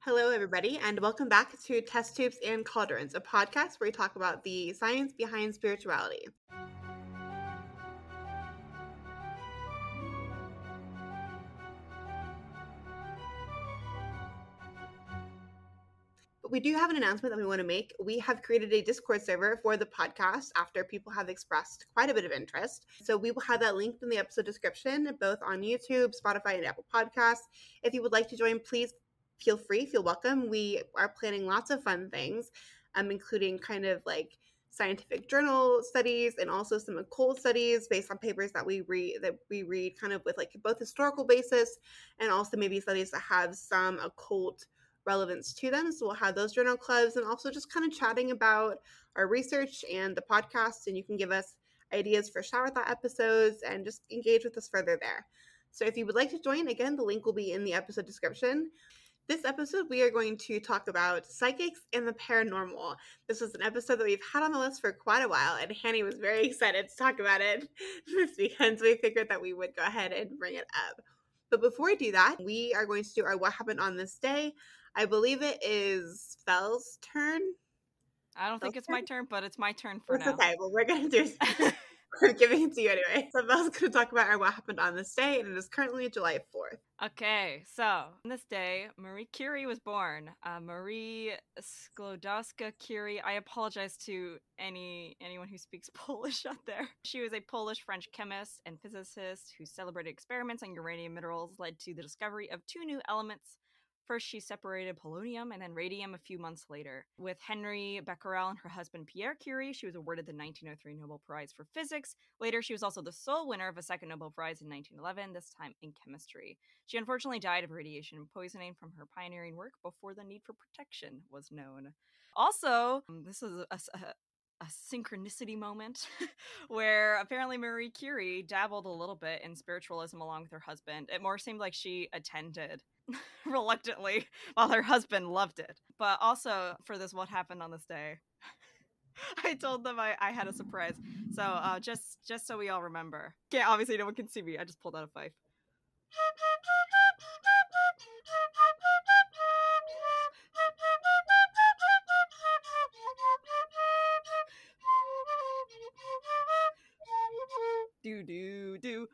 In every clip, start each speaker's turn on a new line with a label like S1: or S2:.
S1: Hello, everybody, and welcome back to Test Tubes and Cauldrons, a podcast where we talk about the science behind spirituality. But we do have an announcement that we want to make. We have created a Discord server for the podcast after people have expressed quite a bit of interest. So we will have that linked in the episode description, both on YouTube, Spotify, and Apple Podcasts. If you would like to join, please feel free, feel welcome. We are planning lots of fun things, including kind of like scientific journal studies and also some occult studies based on papers that we read kind of with like both historical basis and also maybe studies that have some occult relevance to them. So we'll have those journal clubs and also just kind of chatting about our research and the podcast. And you can give us ideas for shower thought episodes and just engage with us further there. So if you would like to join, again, the link will be in the episode description. This episode, we are going to talk about psychics and the paranormal. This was an episode that we've had on the list for quite a while, and Hanny was very excited to talk about it this weekend, so we figured that we would go ahead and bring it up. But before we do that, we are going to do our What Happened on This Day. I believe it is Fel's turn.
S2: I don't think it's my turn, but it's my turn for
S1: It's
S2: now.
S1: okay. Well, we're going to do We're giving it to you anyway. So Fel's going to talk about our What Happened on This Day, and it is currently July 4th.
S2: Okay, so on this day, Marie Curie was born. Marie Sklodowska-Curie. I apologize to anyone who speaks Polish out there. She was a Polish-French chemist and physicist whose celebrated experiments on uranium minerals led to the discovery of two new elements. First, she separated polonium and then radium a few months later. With Henry Becquerel and her husband Pierre Curie, she was awarded the 1903 Nobel Prize for Physics. Later, she was also the sole winner of a second Nobel Prize in 1911, this time in chemistry. She unfortunately died of radiation poisoning from her pioneering work before the need for protection was known. Also, this is a synchronicity moment where apparently Marie Curie dabbled a little bit in spiritualism along with her husband. It more seemed like she attended reluctantly while her husband loved it. But also for this What Happened on This Day, I told them I had a surprise. So just so we all remember. Yeah, obviously no one can see me. I just pulled out a fife. Do.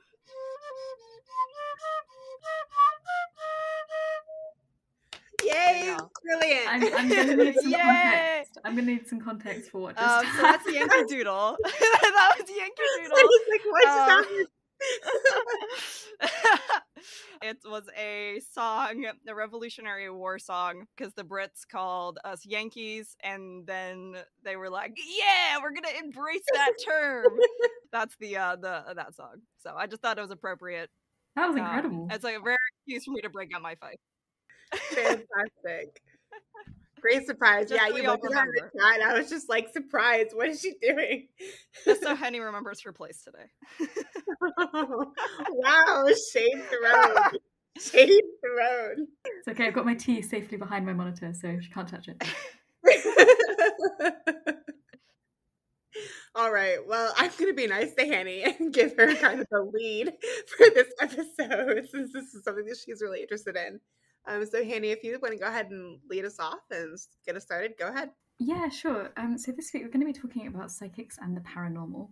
S1: Yay! Brilliant!
S3: I'm gonna need some
S2: Yay!
S3: context. I'm gonna need some context for what just
S2: So that's the Yankee Doodle. That was the Yankee Doodle.
S1: He's like, what just happened?
S2: It was a song, a Revolutionary War song, because the Brits called us Yankees, and then they were like, "Yeah, we're gonna embrace that term." That's the that song. So I just thought it was appropriate.
S3: That was incredible.
S2: It's like a rare excuse for me to break out my fight.
S1: Fantastic. Great surprise.
S2: Just
S1: Yeah,
S2: so
S1: you
S2: we all
S1: looked at the chat. I was just like, surprised. What is she doing?
S2: Just so Henny remembers her place today.
S1: Wow, shade thrown. Shade thrown.
S3: It's okay, I've got my tea safely behind my monitor, so she can't touch it.
S1: All right, well, I'm going to be nice to Hanny and give her kind of the lead for this episode, since this is something that she's really interested in. So Hanny, if you want to go ahead and lead us off and get us started, go ahead.
S3: Yeah, sure. So this week we're going to be talking about psychics and the paranormal.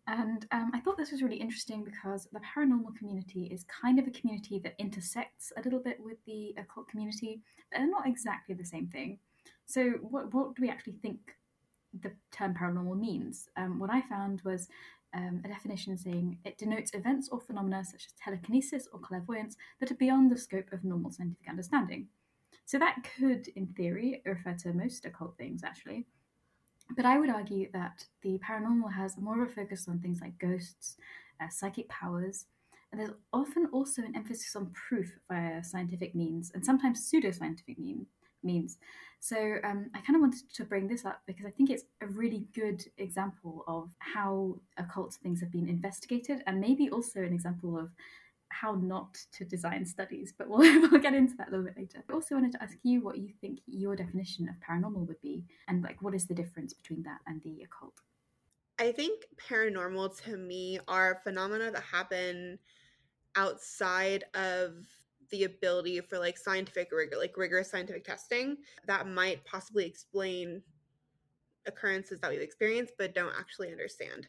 S3: And I thought this was really interesting because the paranormal community is kind of a community that intersects a little bit with the occult community. They're not exactly the same thing. So what do we actually think the term paranormal means? What I found was a definition saying it denotes events or phenomena such as telekinesis or clairvoyance that are beyond the scope of normal scientific understanding. So that could, in theory, refer to most occult things, actually. But I would argue that the paranormal has more of a focus on things like ghosts, psychic powers, and there's often also an emphasis on proof via scientific means, and sometimes pseudoscientific means. So I kind of wanted to bring this up because I think it's a really good example of how occult things have been investigated, and maybe also an example of how not to design studies, but we'll get into that a little bit later. I also wanted to ask you what you think your definition of paranormal would be, and like what is the difference between that and the occult?
S1: I think paranormal to me are phenomena that happen outside of the ability for like scientific rigor, like rigorous scientific testing that might possibly explain occurrences that we've experienced but don't actually understand.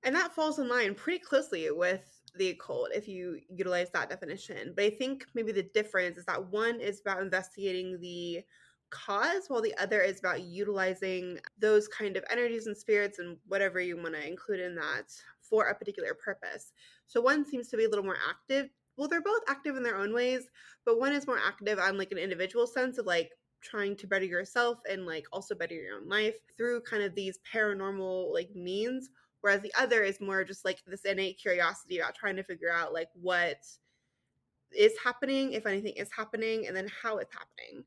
S1: And that falls in line pretty closely with the occult if you utilize that definition. But I think maybe the difference is that one is about investigating the cause, while the other is about utilizing those kind of energies and spirits and whatever you want to include in that for a particular purpose. So one seems to be a little more active. Well, they're both active in their own ways, but one is more active on like an individual sense of like trying to better yourself and like also better your own life through kind of these paranormal like means, whereas the other is more just like this innate curiosity about trying to figure out like what is happening, if anything is happening, and then how it's happening.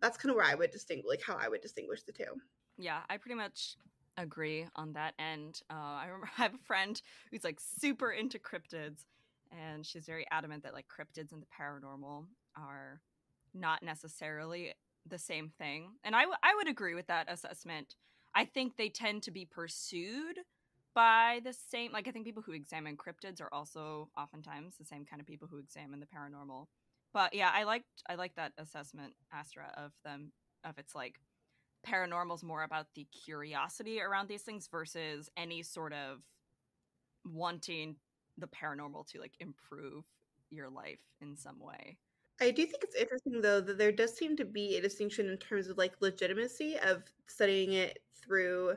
S1: That's kind of where I would distinguish, like how I would distinguish the two.
S2: Yeah, I pretty much agree on that end. I remember I have a friend who's like super into cryptids, and she's very adamant that like cryptids and the paranormal are not necessarily the same thing. And I would agree with that assessment. I think they tend to be pursued by the same, like I think people who examine cryptids are also oftentimes the same kind of people who examine the paranormal. But yeah, I liked that assessment, Astra, of them, of it's like paranormal's more about the curiosity around these things versus any sort of wanting the paranormal to like improve your life in some way.
S1: I do think it's interesting though that there does seem to be a distinction in terms of like legitimacy of studying it through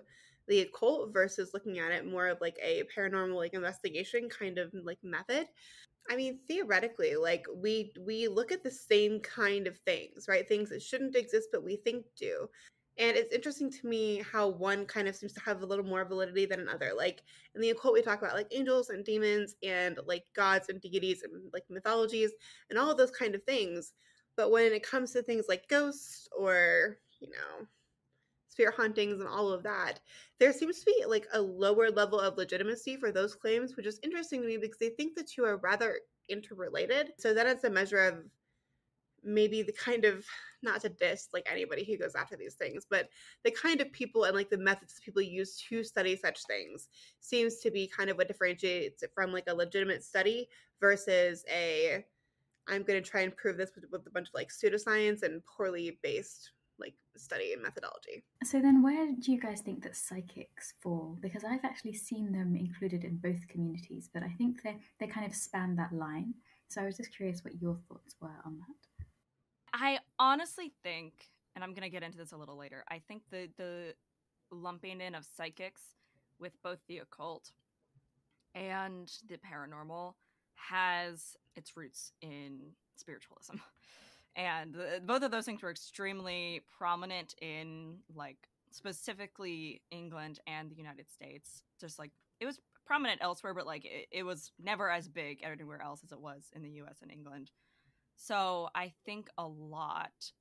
S1: the occult versus looking at it more of like a paranormal like investigation kind of like method. I mean, theoretically, like we look at the same kind of things, right? Things that shouldn't exist but we think do. And it's interesting to me how one kind of seems to have a little more validity than another. Like in the occult, we talk about like angels and demons and like gods and deities and like mythologies and all of those kind of things. But when it comes to things like ghosts or, you know, spirit hauntings and all of that, there seems to be like a lower level of legitimacy for those claims, which is interesting to me because I think the two are rather interrelated. So that is a measure of maybe the kind of, not to diss like anybody who goes after these things, but the kind of people and like the methods people use to study such things seems to be kind of what differentiates it from like a legitimate study versus a I'm going to try and prove this with a bunch of like pseudoscience and poorly based like study and methodology.
S3: So then where do you guys think that psychics fall? Because I've actually seen them included in both communities, but I think they kind of span that line. So I was just curious what your thoughts were on that.
S2: I honestly think, and I'm going to get into this a little later, I think the lumping in of psychics with both the occult and the paranormal has its roots in spiritualism. And both of those things were extremely prominent in, like, specifically England and the United States. Just, like, it was prominent elsewhere, but, like, it was never as big anywhere else as it was in the US and England. So I think a lot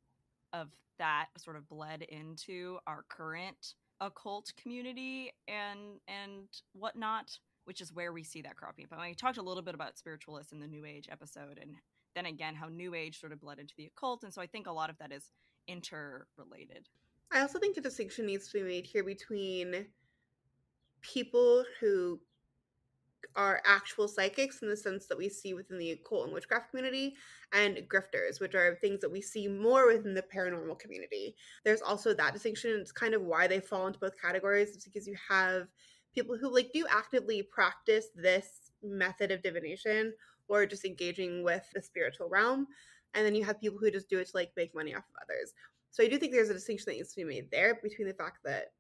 S2: of that sort of bled into our current occult community and whatnot, which is where we see that cropping up. And I talked a little bit about spiritualists in the New Age episode, and then again how New Age sort of bled into the occult, and so I think a lot of that is interrelated.
S1: I also think a distinction needs to be made here between people who are actual psychics in the sense that we see within the occult and witchcraft community, and grifters, which are things that we see more within the paranormal community. There's also that distinction. It's kind of why they fall into both categories. It's because you have people who like do actively practice this method of divination or just engaging with the spiritual realm, and then you have people who just do it to like make money off of others. So I do think there's a distinction that needs to be made there between the fact that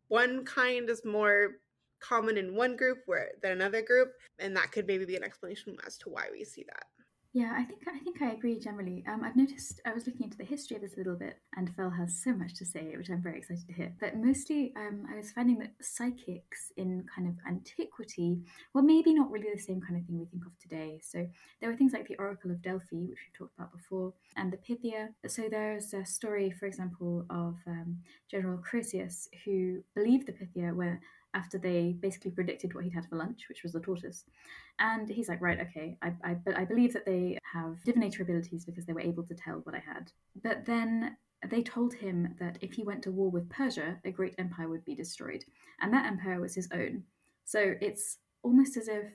S1: one kind is more common in one group than another group, and that could maybe be an explanation as to why we see that.
S3: Yeah, I think I agree generally. I've noticed, I was looking into the history of this a little bit, and Phil has so much to say, which I'm very excited to hear. But mostly, I was finding that psychics in kind of antiquity were maybe not really the same kind of thing we think of today. So there were things like the Oracle of Delphi, which we've talked about before, and the Pythia. So there's a story, for example, of General Croesus, who believed the Pythia where after they basically predicted what he'd had for lunch, which was the tortoise. And he's like, right, okay, I believe that they have divinator abilities because they were able to tell what I had. But then they told him that if he went to war with Persia, a great empire would be destroyed. And that empire was his own. So it's almost as if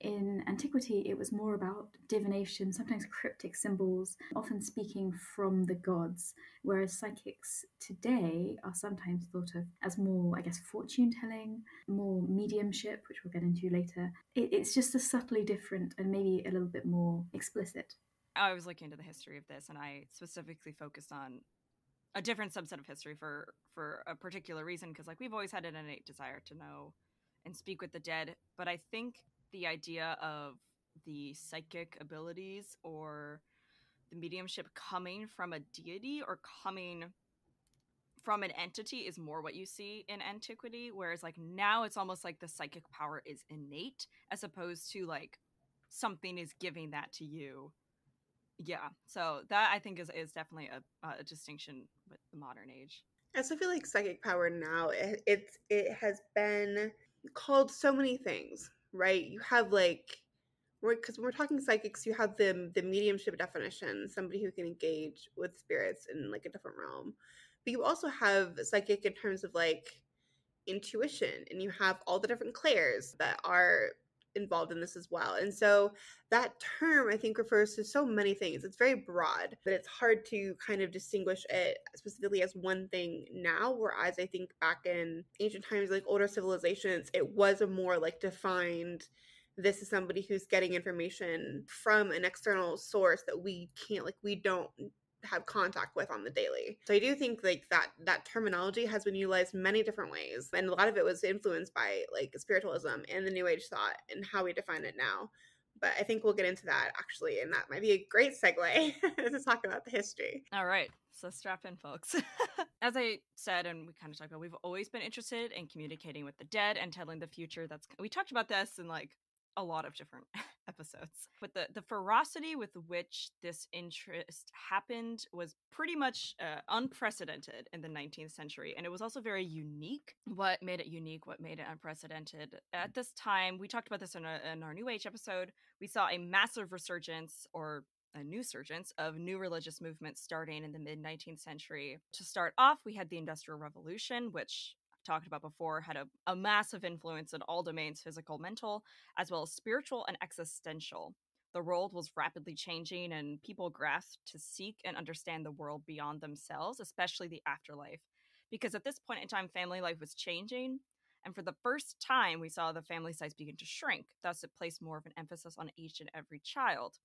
S3: In antiquity, it was more about divination, sometimes cryptic symbols, often speaking from the gods, whereas psychics today are sometimes thought of as more, I guess, fortune telling, more mediumship, which we'll get into later. It's just a subtly different and maybe a little bit more explicit.
S2: I was looking into the history of this, and I specifically focused on a different subset of history for a particular reason, because like we've always had an innate desire to know and speak with the dead, but I think the idea of the psychic abilities or the mediumship coming from a deity or coming from an entity is more what you see in antiquity, whereas like now it's almost like the psychic power is innate as opposed to like something is giving that to you. Yeah, so that I think is definitely a distinction with the modern age.
S1: I also feel like psychic power now, it has been called so many things, right? You have like, because when we're talking psychics, you have the mediumship definition, somebody who can engage with spirits in like a different realm. But you also have psychic in terms of like intuition, and you have all the different clairs that are involved in this as well. And so that term I think refers to so many things. It's very broad, but it's hard to kind of distinguish it specifically as one thing now, whereas I think back in ancient times, like older civilizations, it was a more like defined, this is somebody who's getting information from an external source that we can't, like, we don't have contact with on the daily. So I do think like that terminology has been utilized many different ways, and a lot of it was influenced by like spiritualism and the new age thought and how we define it now. But I think we'll get into that actually, and that might be a great segue to talk about the history.
S2: All right, so strap in, folks. As I said, and we kind of talked about, we've always been interested in communicating with the dead and telling the future. We talked about this in like a lot of different episodes. But the ferocity with which this interest happened was pretty much unprecedented in the 19th century. And it was also very unique. What made it unique, what made it unprecedented? At this time, we talked about this in our New Age episode, we saw a massive resurgence or a new surgence of new religious movements starting in the mid 19th century. To start off, we had the Industrial Revolution, which talked about before, had a massive influence in all domains, physical, mental, as well as spiritual and existential. The world was rapidly changing, and people grasped to seek and understand the world beyond themselves, especially the afterlife. Because at this point in time, family life was changing, and for the first time, we saw the family size begin to shrink. Thus, it placed more of an emphasis on each and every child.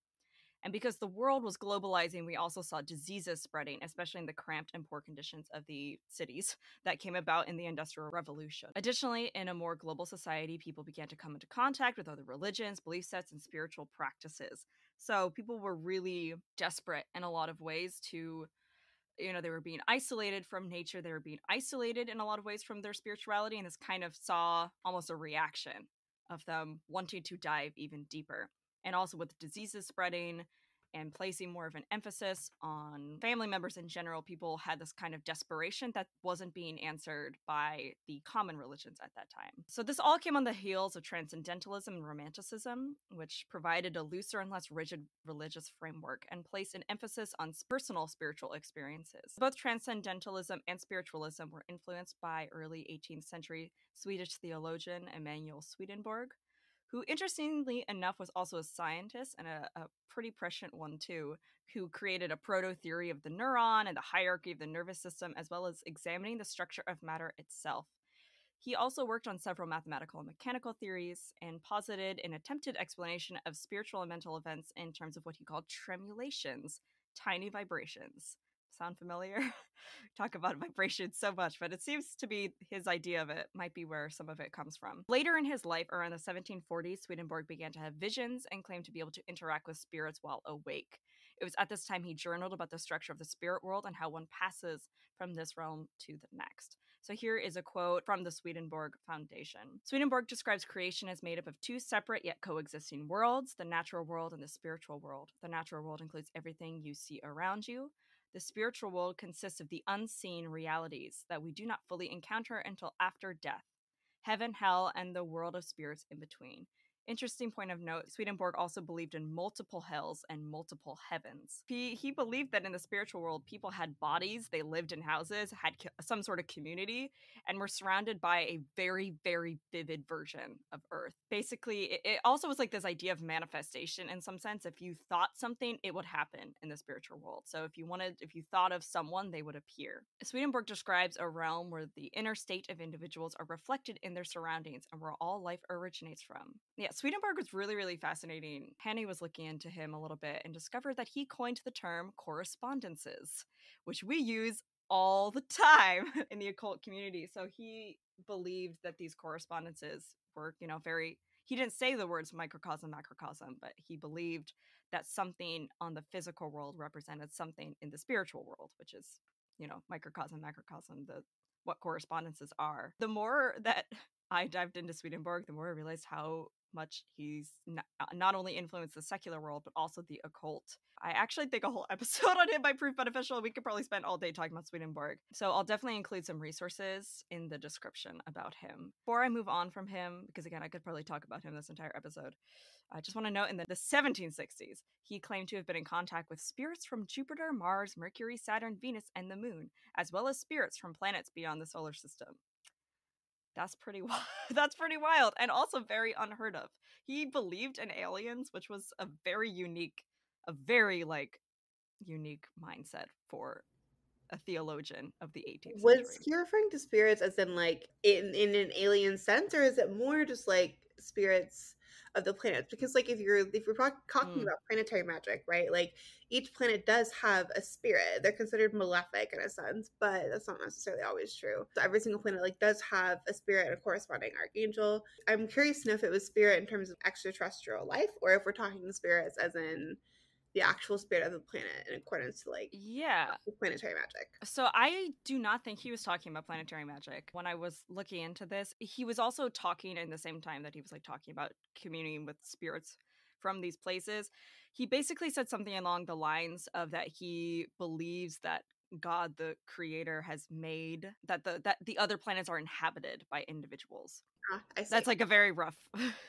S2: And because the world was globalizing, we also saw diseases spreading, especially in the cramped and poor conditions of the cities that came about in the Industrial Revolution. Additionally, in a more global society, people began to come into contact with other religions, belief sets, and spiritual practices. So people were really desperate in a lot of ways to, they were being isolated from nature. They were being isolated in a lot of ways from their spirituality. And this kind of saw almost a reaction of them wanting to dive even deeper. And also with diseases spreading and placing more of an emphasis on family members in general, people had this kind of desperation that wasn't being answered by the common religions at that time. So this all came on the heels of transcendentalism and romanticism, which provided a looser and less rigid religious framework and placed an emphasis on personal spiritual experiences. Both transcendentalism and spiritualism were influenced by early 18th century Swedish theologian Emanuel Swedenborg, who interestingly enough was also a scientist, and a pretty prescient one too, who created a proto-theory of the neuron and the hierarchy of the nervous system, as well as examining the structure of matter itself. He also worked on several mathematical and mechanical theories and posited an attempted explanation of spiritual and mental events in terms of what he called tremulations, tiny vibrations. Sound familiar? Talk about vibrations so much, but it seems to be his idea of it might be where some of it comes from. Later in his life, around the 1740s, Swedenborg began to have visions and claimed to be able to interact with spirits while awake. It was at this time he journaled about the structure of the spirit world and how one passes from this realm to the next. So here is a quote from the Swedenborg Foundation. Swedenborg describes creation as made up of two separate yet coexisting worlds, the natural world and the spiritual world. The natural world includes everything you see around you. The spiritual world consists of the unseen realities that we do not fully encounter until after death, heaven, hell, and the world of spirits in between. Interesting point of note, Swedenborg also believed in multiple hells and multiple heavens. He believed that in the spiritual world, people had bodies, they lived in houses, had some sort of community, and were surrounded by a very, very vivid version of Earth. Basically, it also was like this idea of manifestation in some sense. If you thought something, it would happen in the spiritual world. So if you thought of someone, they would appear. Swedenborg describes a realm where the inner state of individuals are reflected in their surroundings and where all life originates from. Yeah, Swedenborg was really, really fascinating. Hanny was looking into him a little bit and discovered that he coined the term correspondences, which we use all the time in the occult community. So he believed that these correspondences were, he didn't say the words microcosm, macrocosm, but he believed that something on the physical world represented something in the spiritual world, which is, microcosm, macrocosm, what correspondences are. The more that I dived into Swedenborg, the more I realized how much he's not only influenced the secular world, but also the occult. I actually think a whole episode on him by Proof Beneficial. We could probably spend all day talking about Swedenborg. So I'll definitely include some resources in the description about him. Before I move on from him, because again, I could probably talk about him this entire episode, I just want to note in the 1760s, he claimed to have been in contact with spirits from Jupiter, Mars, Mercury, Saturn, Venus, and the Moon, as well as spirits from planets beyond the solar system. That's pretty wild. That's pretty wild, and also very unheard of. He believed in aliens, which was a very unique mindset for a theologian of the 18th
S1: Was
S2: century.
S1: he referring to spirits as in like in an alien sense, or is it more just like spirits of the planets? Because like if you're talking about planetary magic, right? Like each planet does have a spirit. They're considered malefic in a sense, but that's not necessarily always true. So every single planet like does have a spirit and a corresponding archangel. I'm curious to know if it was spirit in terms of extraterrestrial life, or if we're talking spirits as in the actual spirit of the planet in accordance to like planetary magic.
S2: So I do not think he was talking about planetary magic. When I was looking into this, he was also talking in the same time that he was like talking about communing with spirits from these places. He basically said something along the lines of that he believes that God, the creator, has made that the other planets are inhabited by individuals.
S1: I see.
S2: That's like a very rough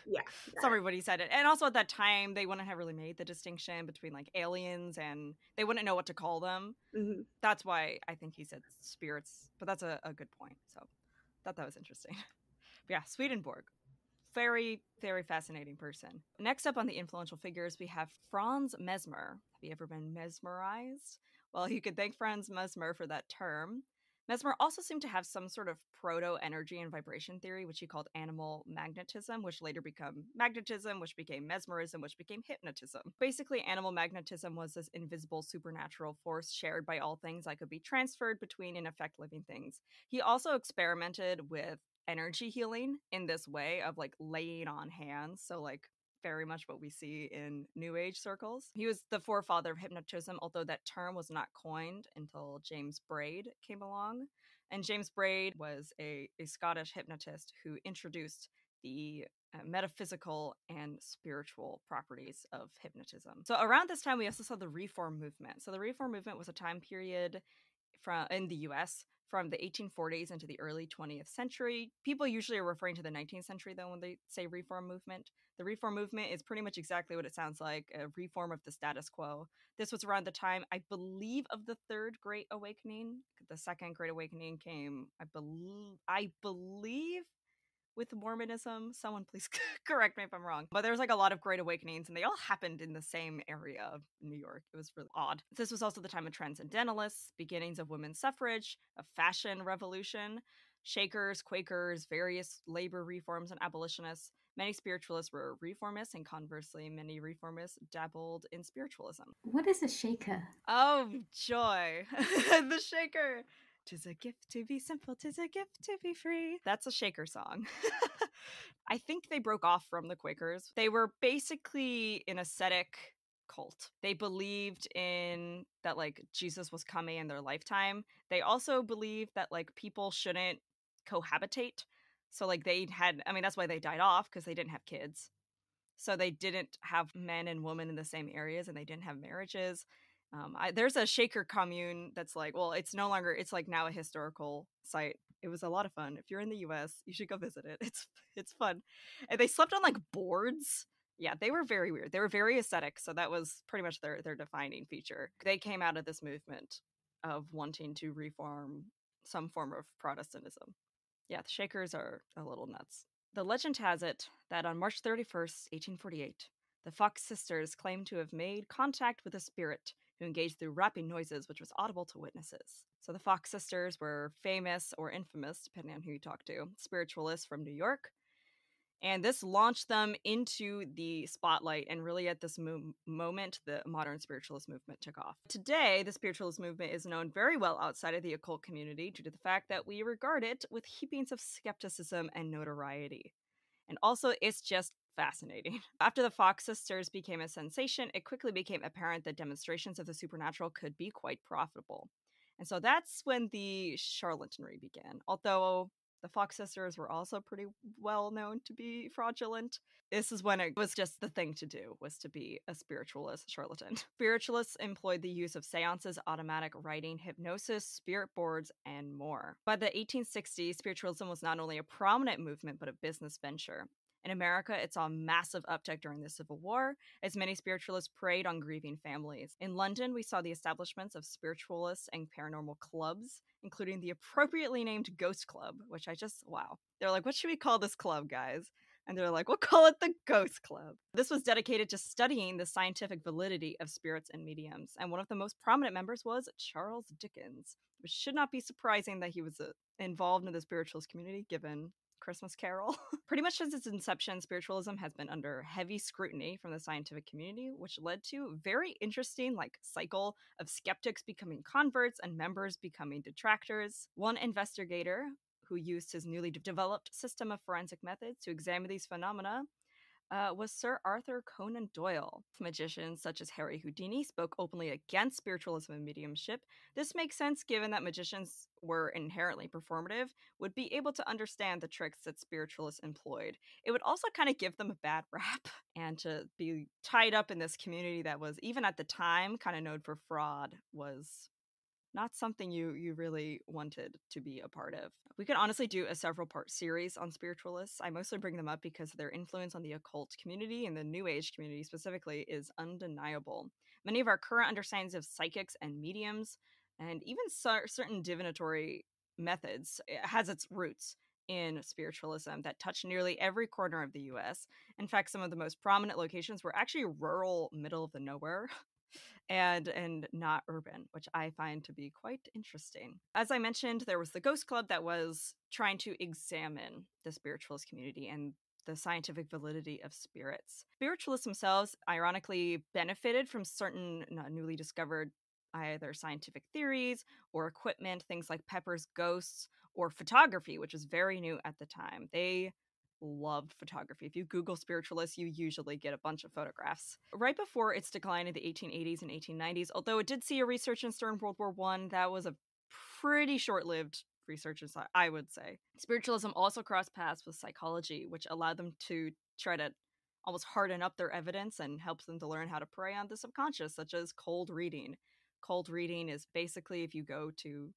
S1: yeah
S2: summary of what he said. And also at that time, they wouldn't have really made the distinction between like aliens, and they wouldn't know what to call them.
S1: Mm-hmm.
S2: That's why I think he said spirits, but that's a good point. So thought that was interesting. But yeah, Swedenborg. Very, very fascinating person. Next up on the influential figures, we have Franz Mesmer. Have you ever been mesmerized? Well, you could thank Franz Mesmer for that term. Mesmer also seemed to have some sort of proto-energy and vibration theory, which he called animal magnetism, which later became magnetism, which became mesmerism, which became hypnotism. Basically, animal magnetism was this invisible supernatural force shared by all things that could be transferred between, in effect, living things. He also experimented with energy healing in this way of like laying on hands. So like very much what we see in New Age circles. He was the forefather of hypnotism, although that term was not coined until James Braid came along. And James Braid was a Scottish hypnotist who introduced the metaphysical and spiritual properties of hypnotism. So around this time, we also saw the Reform movement. So the Reform movement was a time period in the US from the 1840s into the early 20th century. People usually are referring to the 19th century, though, when they say Reform movement. The Reform movement is pretty much exactly what it sounds like, a reform of the status quo. This was around the time, I believe, of the Third Great Awakening. The Second Great Awakening came, I believe, with Mormonism. Someone please correct me if I'm wrong. But there was like a lot of great awakenings, and they all happened in the same area of New York. It was really odd. This was also the time of transcendentalists, beginnings of women's suffrage, a fashion revolution, Shakers, Quakers, various labor reforms, and abolitionists. Many spiritualists were reformists, and conversely, many reformists dabbled in spiritualism.
S3: What is a shaker?
S2: Oh, joy. The shaker. 'Tis a gift to be simple, 'tis a gift to be free. That's a Shaker song. I think they broke off from the Quakers. They were basically an ascetic cult. They believed in that like Jesus was coming in their lifetime. They also believed that like people shouldn't cohabitate. So like that's why they died off, because they didn't have kids. So they didn't have men and women in the same areas, and they didn't have marriages. There's a Shaker commune that's like, well, it's no longer, it's like now a historical site It was a lot of fun. If you're in the US, you should go visit it. It's fun. And they slept on like boards. Yeah, they were very weird. They were very aesthetic, so that was pretty much their defining feature. They came out of this movement of wanting to reform some form of Protestantism. Yeah, the Shakers are a little nuts. The legend has it that on March 31st, 1848, the Fox sisters claimed to have made contact with a spirit who engaged through rapping noises, which was audible to witnesses. So the Fox sisters were famous or infamous, depending on who you talk to, spiritualists from New York. And this launched them into the spotlight, and really at this moment, the modern spiritualist movement took off. Today, the spiritualist movement is known very well outside of the occult community due to the fact that we regard it with heapings of skepticism and notoriety. And also, it's just fascinating. After the Fox sisters became a sensation, it quickly became apparent that demonstrations of the supernatural could be quite profitable. And so that's when the charlatanry began. Although the Fox sisters were also pretty well known to be fraudulent, this is when it was just the thing to do, was to be a spiritualist charlatan. Spiritualists employed the use of seances, automatic writing, hypnosis, spirit boards, and more. By the 1860s, spiritualism was not only a prominent movement, but a business venture. In America, it saw a massive uptick during the Civil War, as many spiritualists preyed on grieving families. In London, we saw the establishments of spiritualists and paranormal clubs, including the appropriately named Ghost Club, which wow. They're like, what should we call this club, guys? And they're like, we'll call it the Ghost Club. This was dedicated to studying the scientific validity of spirits and mediums, and one of the most prominent members was Charles Dickens, which should not be surprising that he was involved in the spiritualist community, given Christmas Carol. Pretty much since its inception, spiritualism has been under heavy scrutiny from the scientific community, which led to very interesting cycle of skeptics becoming converts and members becoming detractors. One investigator who used his newly developed system of forensic methods to examine these phenomena was Sir Arthur Conan Doyle. Magicians such as Harry Houdini spoke openly against spiritualism and mediumship. This makes sense given that magicians were inherently performative, would be able to understand the tricks that spiritualists employed. It would also kind of give them a bad rap, and to be tied up in this community that was, even at the time, kind of known for fraud was not something you really wanted to be a part of. We could honestly do a several part series on spiritualists. I mostly bring them up because their influence on the occult community and the New Age community specifically is undeniable. Many of our current understandings of psychics and mediums, and even certain divinatory methods, has its roots in spiritualism that touch nearly every corner of the US. In fact, some of the most prominent locations were actually rural, middle of the nowhere and not urban, which I find to be quite interesting. As I mentioned, there was the Ghost Club that was trying to examine the spiritualist community and the scientific validity of spirits. Spiritualists themselves, ironically, benefited from certain newly discovered either scientific theories or equipment, things like Pepper's ghosts or photography, which was very new at the time. They loved photography. If you Google spiritualists, you usually get a bunch of photographs. Right before its decline in the 1880s and 1890s, although it did see a resurgence during World War I, that was a pretty short-lived resurgence, I would say. Spiritualism also crossed paths with psychology, which allowed them to try to almost harden up their evidence and helps them to learn how to prey on the subconscious, such as cold reading. Cold reading is basically, if you go to,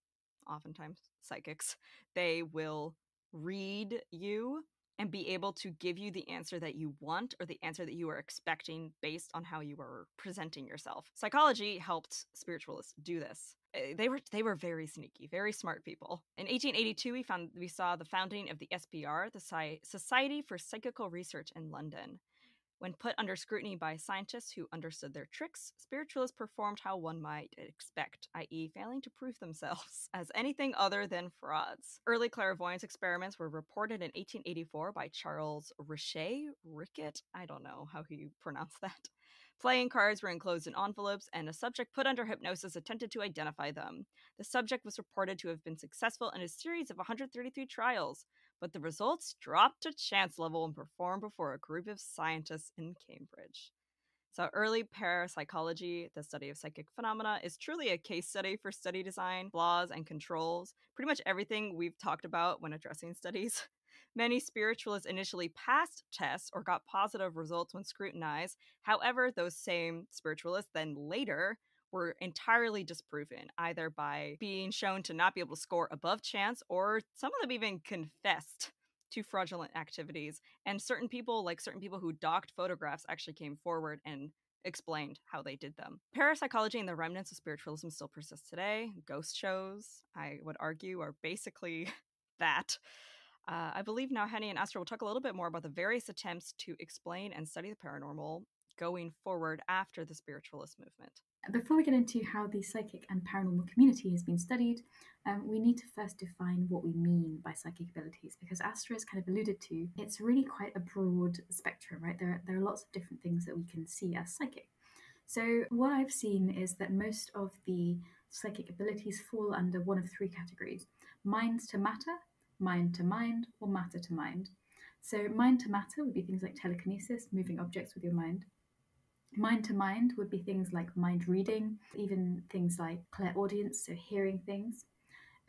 S2: oftentimes, psychics, they will read you and be able to give you the answer that you want or the answer that you are expecting based on how you are presenting yourself. Psychology helped spiritualists do this. They were very sneaky, very smart people. In 1882, we saw the founding of the SPR, the Society for Psychical Research in London. When put under scrutiny by scientists who understood their tricks, spiritualists performed how one might expect, i.e. failing to prove themselves as anything other than frauds. Early clairvoyance experiments were reported in 1884 by Charles Rickett, I don't know how he pronounced that. Playing cards were enclosed in envelopes, and a subject put under hypnosis attempted to identify them. The subject was reported to have been successful in a series of 133 trials, but the results dropped to chance level and performed before a group of scientists in Cambridge. So early parapsychology, the study of psychic phenomena, is truly a case study for study design, flaws, and controls. Pretty much everything we've talked about when addressing studies. Many spiritualists initially passed tests or got positive results when scrutinized. However, those same spiritualists then later were entirely disproven, either by being shown to not be able to score above chance, or some of them even confessed to fraudulent activities. And certain people who docked photographs, actually came forward and explained how they did them. Parapsychology and the remnants of spiritualism still persist today. Ghost shows, I would argue, are basically that. I believe now Henny and Astra will talk a little bit more about the various attempts to explain and study the paranormal going forward after the spiritualist movement.
S3: Before we get into how the psychic and paranormal community has been studied, we need to first define what we mean by psychic abilities, because Astra has kind of alluded to, it's really quite a broad spectrum, right? There are lots of different things that we can see as psychic. So what I've seen is that most of the psychic abilities fall under one of three categories: mind to matter, mind to mind, or matter to mind. So mind to matter would be things like telekinesis, moving objects with your mind. Mind to mind would be things like mind reading, even things like clairaudience, so hearing things.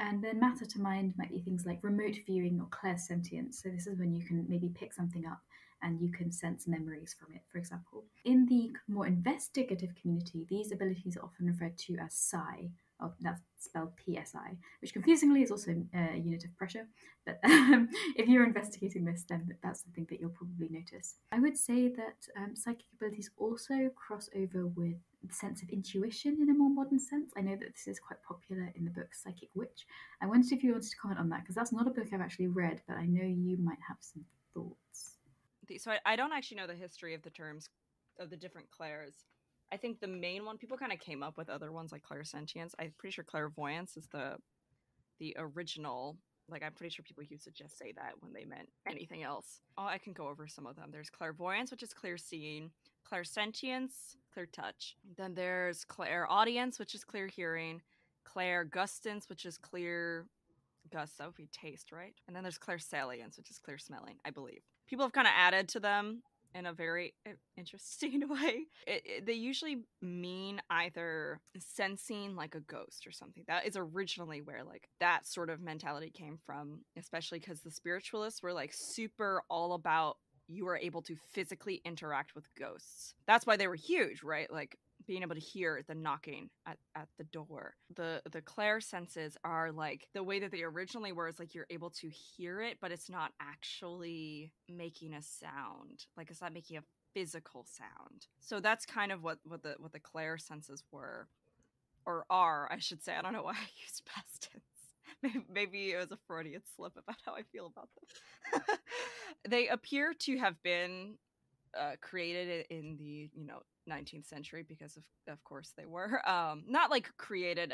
S3: And then matter to mind might be things like remote viewing or clairsentience. So this is when you can maybe pick something up and you can sense memories from it, for example. In the more investigative community, these abilities are often referred to as psi. Oh, that's spelled PSI, which confusingly is also a unit of pressure. But if you're investigating this, then that's something that you'll probably notice. I would say that psychic abilities also cross over with the sense of intuition in a more modern sense. I know that this is quite popular in the book Psychic Witch. I wondered if you wanted to comment on that, because that's not a book I've actually read, but I know you might have some thoughts.
S2: So I don't actually know the history of the terms of the different clairs. I think the main one, people kind of came up with other ones like clairsentience. I'm pretty sure clairvoyance is the original. Like, I'm pretty sure people used to just say that when they meant anything else. Oh, I can go over some of them. There's clairvoyance, which is clear seeing. Clairsentience, clear touch. Then there's clairaudience, which is clear hearing. Clairgustance, which is clear gust. That would be taste, right? And then there's clairsalience, which is clear smelling, I believe. People have kind of added to them in a very interesting way. They usually mean either sensing like a ghost or something. That is originally where like that sort of mentality came from, especially because the spiritualists were like super all about you were able to physically interact with ghosts. That's why they were huge, right? Like being able to hear the knocking at the door. The clair senses are like the way that they originally were is like you're able to hear it, but it's not actually making a sound. Like it's not making a physical sound. So that's kind of what the clair senses were, or are, I should say. I don't know why I used past tense. Maybe it was a Freudian slip about how I feel about them. They appear to have been created in the 19th century, because of course they were not like created.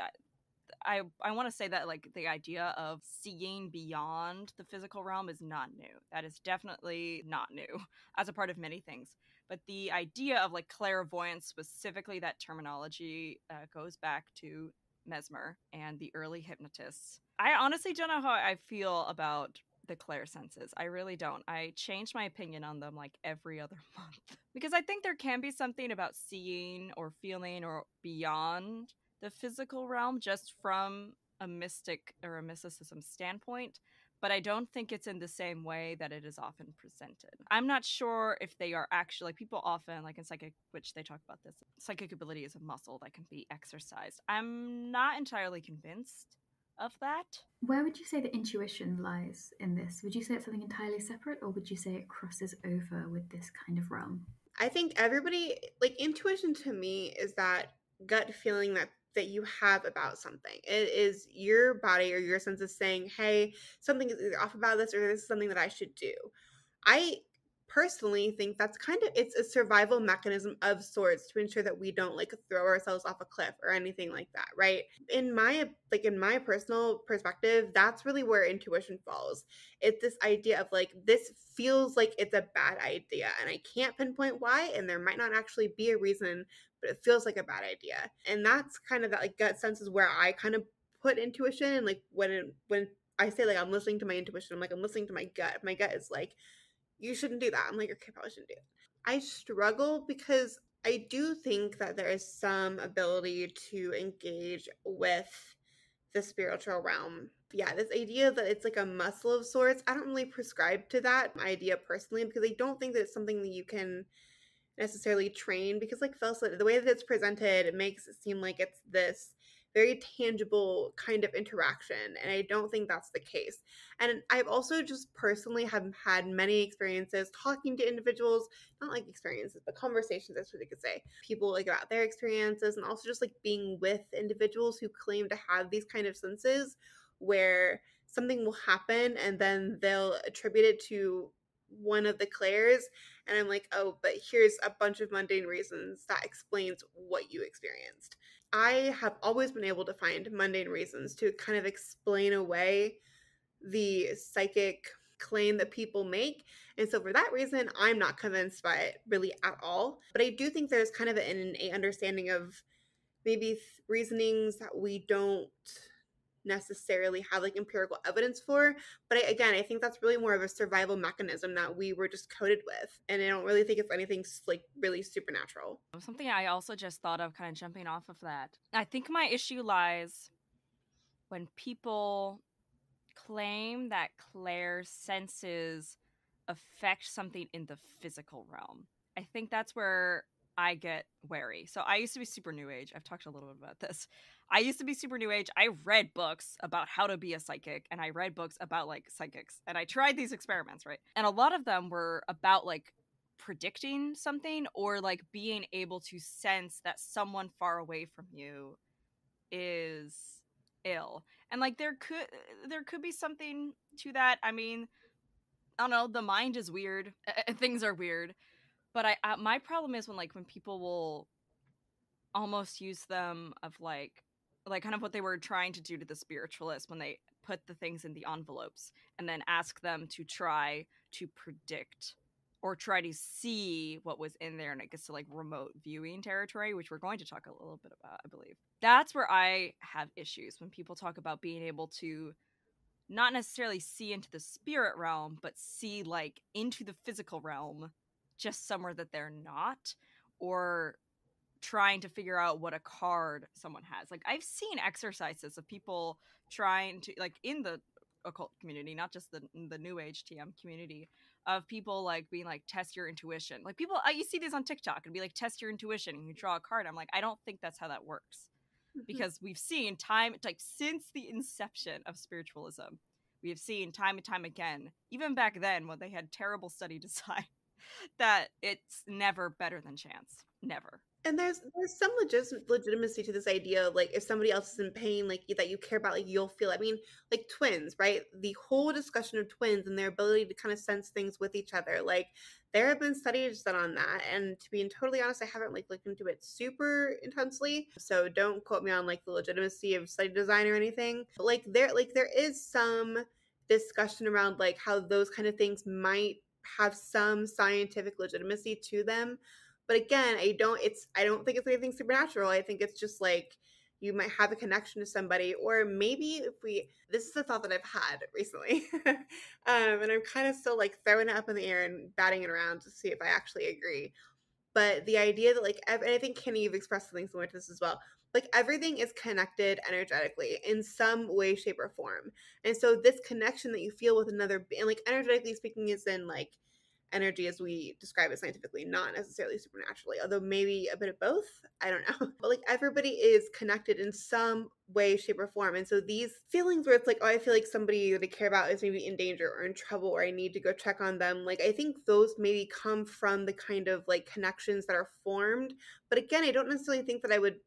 S2: I want to say that like the idea of seeing beyond the physical realm is not new. That is definitely not new as a part of many things. But the idea of like clairvoyance, specifically that terminology, goes back to Mesmer and the early hypnotists. I honestly don't know how I feel about the clair senses. I really don't. I change my opinion on them like every other month, because I think there can be something about seeing or feeling or beyond the physical realm just from a mystic or a mysticism standpoint, but I don't think it's in the same way that it is often presented. I'm not sure if they are actually, like, people often, like in Psychic Witch, they talk about this. Psychic ability is a muscle that can be exercised. I'm not entirely convinced of that.
S3: Where would you say the intuition lies in this? Would you say it's something entirely separate, or would you say it crosses over with this kind of realm?
S1: I think everybody, like, intuition to me is that gut feeling that you have about something. It is your body or your senses saying, hey, something is either off about this, or this is something that I should do. I personally think that's kind of, it's a survival mechanism of sorts to ensure that we don't like throw ourselves off a cliff or anything like that, right? In my personal perspective, that's really where intuition falls. It's this idea of like, this feels like it's a bad idea and I can't pinpoint why, and there might not actually be a reason, but it feels like a bad idea. And that's kind of that like gut sense is where I kind of put intuition. And like when I say like I'm listening to my intuition, I'm like I'm listening to my gut. My gut is like, you shouldn't do that. I'm like, okay, probably shouldn't do it. I struggle because I do think that there is some ability to engage with the spiritual realm. Yeah, this idea that it's like a muscle of sorts, I don't really prescribe to that idea personally, because I don't think that it's something that you can necessarily trained, because like Phil said, the way that it's presented, it makes it seem like it's this very tangible kind of interaction, and I don't think that's the case. And I've also just personally have had many experiences talking to individuals, not like experiences but conversations, that's what you could say, people like about their experiences, and also just like being with individuals who claim to have these kind of senses where something will happen and then they'll attribute it to one of the clairs, and I'm like, oh, but here's a bunch of mundane reasons that explains what you experienced. I have always been able to find mundane reasons to kind of explain away the psychic claim that people make. And so for that reason, I'm not convinced by it really at all. But I do think there's kind of an innate understanding of maybe reasonings that we don't necessarily have like empirical evidence for. But I think that's really more of a survival mechanism that we were just coded with, and I don't really think it's anything like really supernatural.
S2: Something I also just thought of, kind of jumping off of that, I think my issue lies when people claim that Claire's senses affect something in the physical realm. I think that's where I get wary. So I used to be super new age. I've talked a little bit about this. I used to be super new age. I read books about how to be a psychic, and I read books about like psychics, and I tried these experiments, right? And a lot of them were about like predicting something or like being able to sense that someone far away from you is ill. And like there could be something to that. I mean, I don't know, the mind is weird. Things are weird. But my problem is when people will almost use them of like kind of what they were trying to do to the spiritualists when they put the things in the envelopes and then ask them to try to predict or try to see what was in there, and it gets to like remote viewing territory, which we're going to talk a little bit about, I believe. That's where I have issues when people talk about being able to not necessarily see into the spirit realm, but see like into the physical realm, just somewhere that they're not, or trying to figure out what a card someone has. Like I've seen exercises of people trying to, like in the occult community, not just the new age TM community, of people like being like, test your intuition. Like people, you see these on TikTok and be like, test your intuition, and you draw a card. I'm like, I don't think that's how that works. Because we've seen time, like since the inception of spiritualism, we have seen time and time again, even back then when they had terrible study design, that it's never better than chance. Never.
S1: And there's some legitimacy to this idea of like, if somebody else is in pain, like that you care about, like you'll feel. I mean, like twins, right? The whole discussion of twins and their ability to kind of sense things with each other. Like there have been studies done on that, and to be totally honest, I haven't like looked into it super intensely, so don't quote me on like the legitimacy of study design or anything. But like there is some discussion around like how those kind of things might have some scientific legitimacy to them. But again, I don't think it's anything supernatural. I think it's just like you might have a connection to somebody, or maybe this is a thought that I've had recently. And I'm kind of still like throwing it up in the air and batting it around to see if I actually agree. But the idea that like, and I think Kenny, you've expressed something similar to this as well. Like everything is connected energetically in some way, shape, or form. And so this connection that you feel with another, and like energetically speaking, is in like energy as we describe it scientifically, not necessarily supernaturally, although maybe a bit of both. I don't know. But like everybody is connected in some way, shape, or form. And so these feelings where it's like, oh, I feel like somebody that I care about is maybe in danger or in trouble, or I need to go check on them. Like I think those maybe come from the kind of like connections that are formed. But again, I don't necessarily think that I would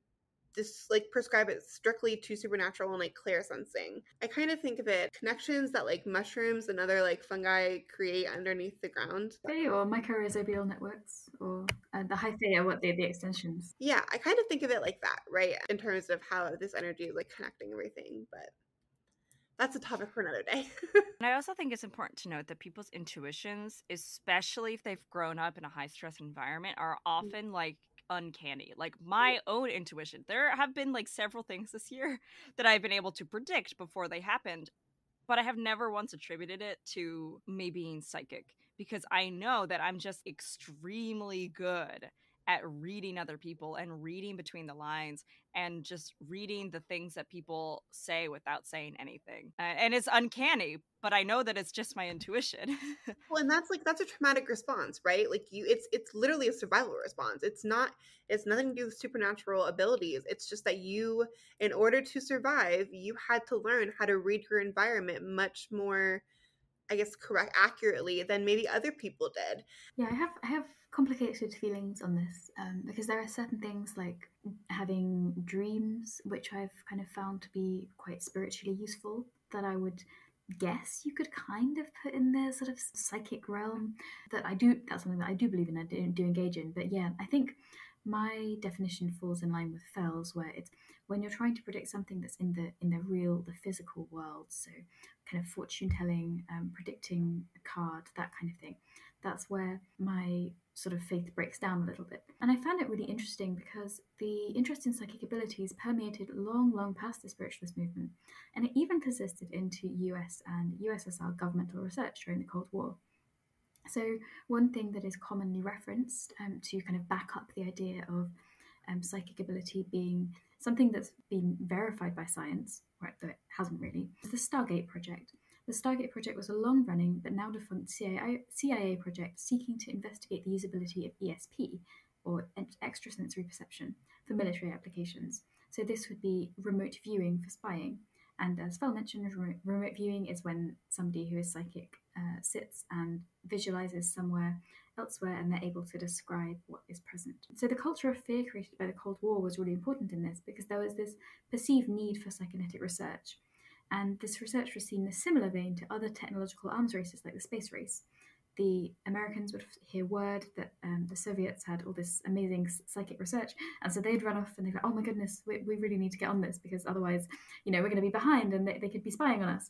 S1: just like prescribe it strictly to supernatural and like clear sensing. I kind of think of it connections that like mushrooms and other like fungi create underneath the ground.
S3: Or mycorrhizal networks, or the hyphae, what the extensions.
S1: Yeah, I kind of think of it like that, right? In terms of how this energy is like connecting everything, but that's a topic for another day.
S2: And I also think it's important to note that people's intuitions, especially if they've grown up in a high stress environment, are often like uncanny. Like my own intuition, there have been like several things this year that I've been able to predict before they happened, but I have never once attributed it to me being psychic, because I know that I'm just extremely good at reading other people and reading between the lines and just reading the things that people say without saying anything. And it's uncanny, but I know that it's just my intuition.
S1: Well, and that's a traumatic response, right? Like it's literally a survival response. It's nothing to do with supernatural abilities. It's just that you, in order to survive, you had to learn how to read your environment much more, I guess, accurately than maybe other people did.
S3: Yeah, I have complicated feelings on this because there are certain things like having dreams, which I've kind of found to be quite spiritually useful, that I would guess you could kind of put in the sort of psychic realm. That's something that I do believe in, I do engage in. But yeah, I think my definition falls in line with Fell's, where it's when you're trying to predict something that's in the physical world, so kind of fortune telling, predicting a card, that kind of thing. That's where my sort of faith breaks down a little bit. And I found it really interesting because the interest in psychic abilities permeated long, long past the spiritualist movement, and it even persisted into US and USSR governmental research during the Cold War. So one thing that is commonly referenced to kind of back up the idea of psychic ability being something that's been verified by science, right, though it hasn't really, is the Stargate project. The Stargate project was a long-running but now defunct CIA project seeking to investigate the usability of ESP, or extrasensory perception, for military applications. So this would be remote viewing for spying. And as Fel mentioned, remote viewing is when somebody who is psychic sits and visualizes somewhere elsewhere and they're able to describe what is present. So the culture of fear created by the Cold War was really important in this because there was this perceived need for cybernetic research. And this research was seen in a similar vein to other technological arms races like the space race. The Americans would hear word that the Soviets had all this amazing psychic research, and so they'd run off and they'd be like, oh my goodness, we really need to get on this because otherwise, we're going to be behind and they could be spying on us.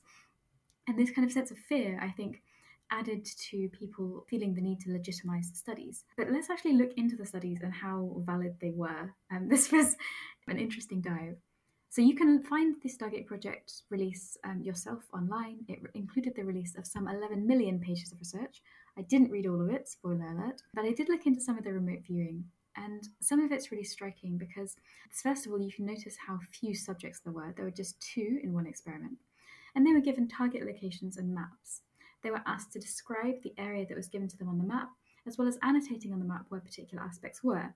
S3: And this kind of sense of fear, I think, added to people feeling the need to legitimize the studies. But let's actually look into the studies and how valid they were. This was an interesting dive. So you can find the Stargate Project release yourself online. It included the release of some 11 million pages of research. I didn't read all of it, spoiler alert, but I did look into some of the remote viewing. And some of it's really striking because, first of all, you can notice how few subjects there were. There were just 2 in one experiment. And they were given target locations and maps. They were asked to describe the area that was given to them on the map, as well as annotating on the map where particular aspects were.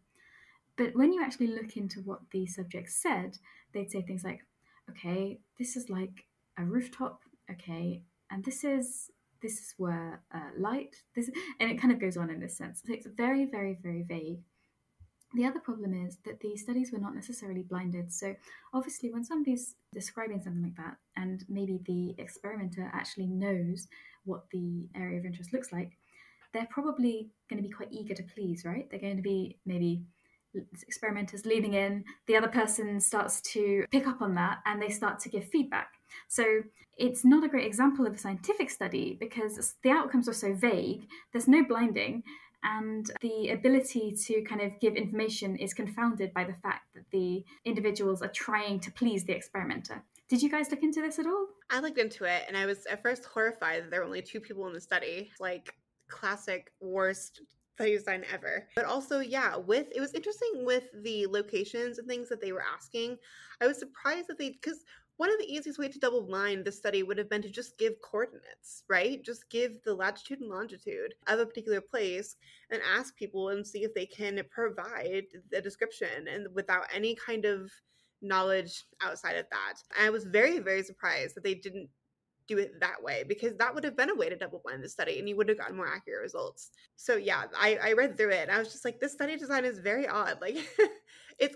S3: But when you actually look into what the subjects said, they'd say things like, okay, this is like a rooftop, okay, and this is where light, and it kind of goes on in this sense. So it's very, very, very vague. The other problem is that the studies were not necessarily blinded. So obviously when somebody's describing something like that, and maybe the experimenter actually knows what the area of interest looks like, they're probably going to be quite eager to please, right? They're going to be maybe experimenters leaning in, the other person starts to pick up on that and they start to give feedback. So it's not a great example of a scientific study because the outcomes are so vague, there's no blinding, and the ability to kind of give information is confounded by the fact that the individuals are trying to please the experimenter. Did you guys look into this at all?
S1: I looked into it and I was at first horrified that there were only 2 people in the study. Like classic worst study design ever. But also, yeah, it was interesting with the locations and things that they were asking. I was surprised that because one of the easiest way to double blind the study would have been to just give coordinates, right? Just give the latitude and longitude of a particular place and ask people and see if they can provide a description and without any kind of knowledge outside of that. I was very, very surprised that they didn't do it that way because that would have been a way to double blind the study and you would have gotten more accurate results. So yeah, I read through it and I was just like, this study design is very odd. Like it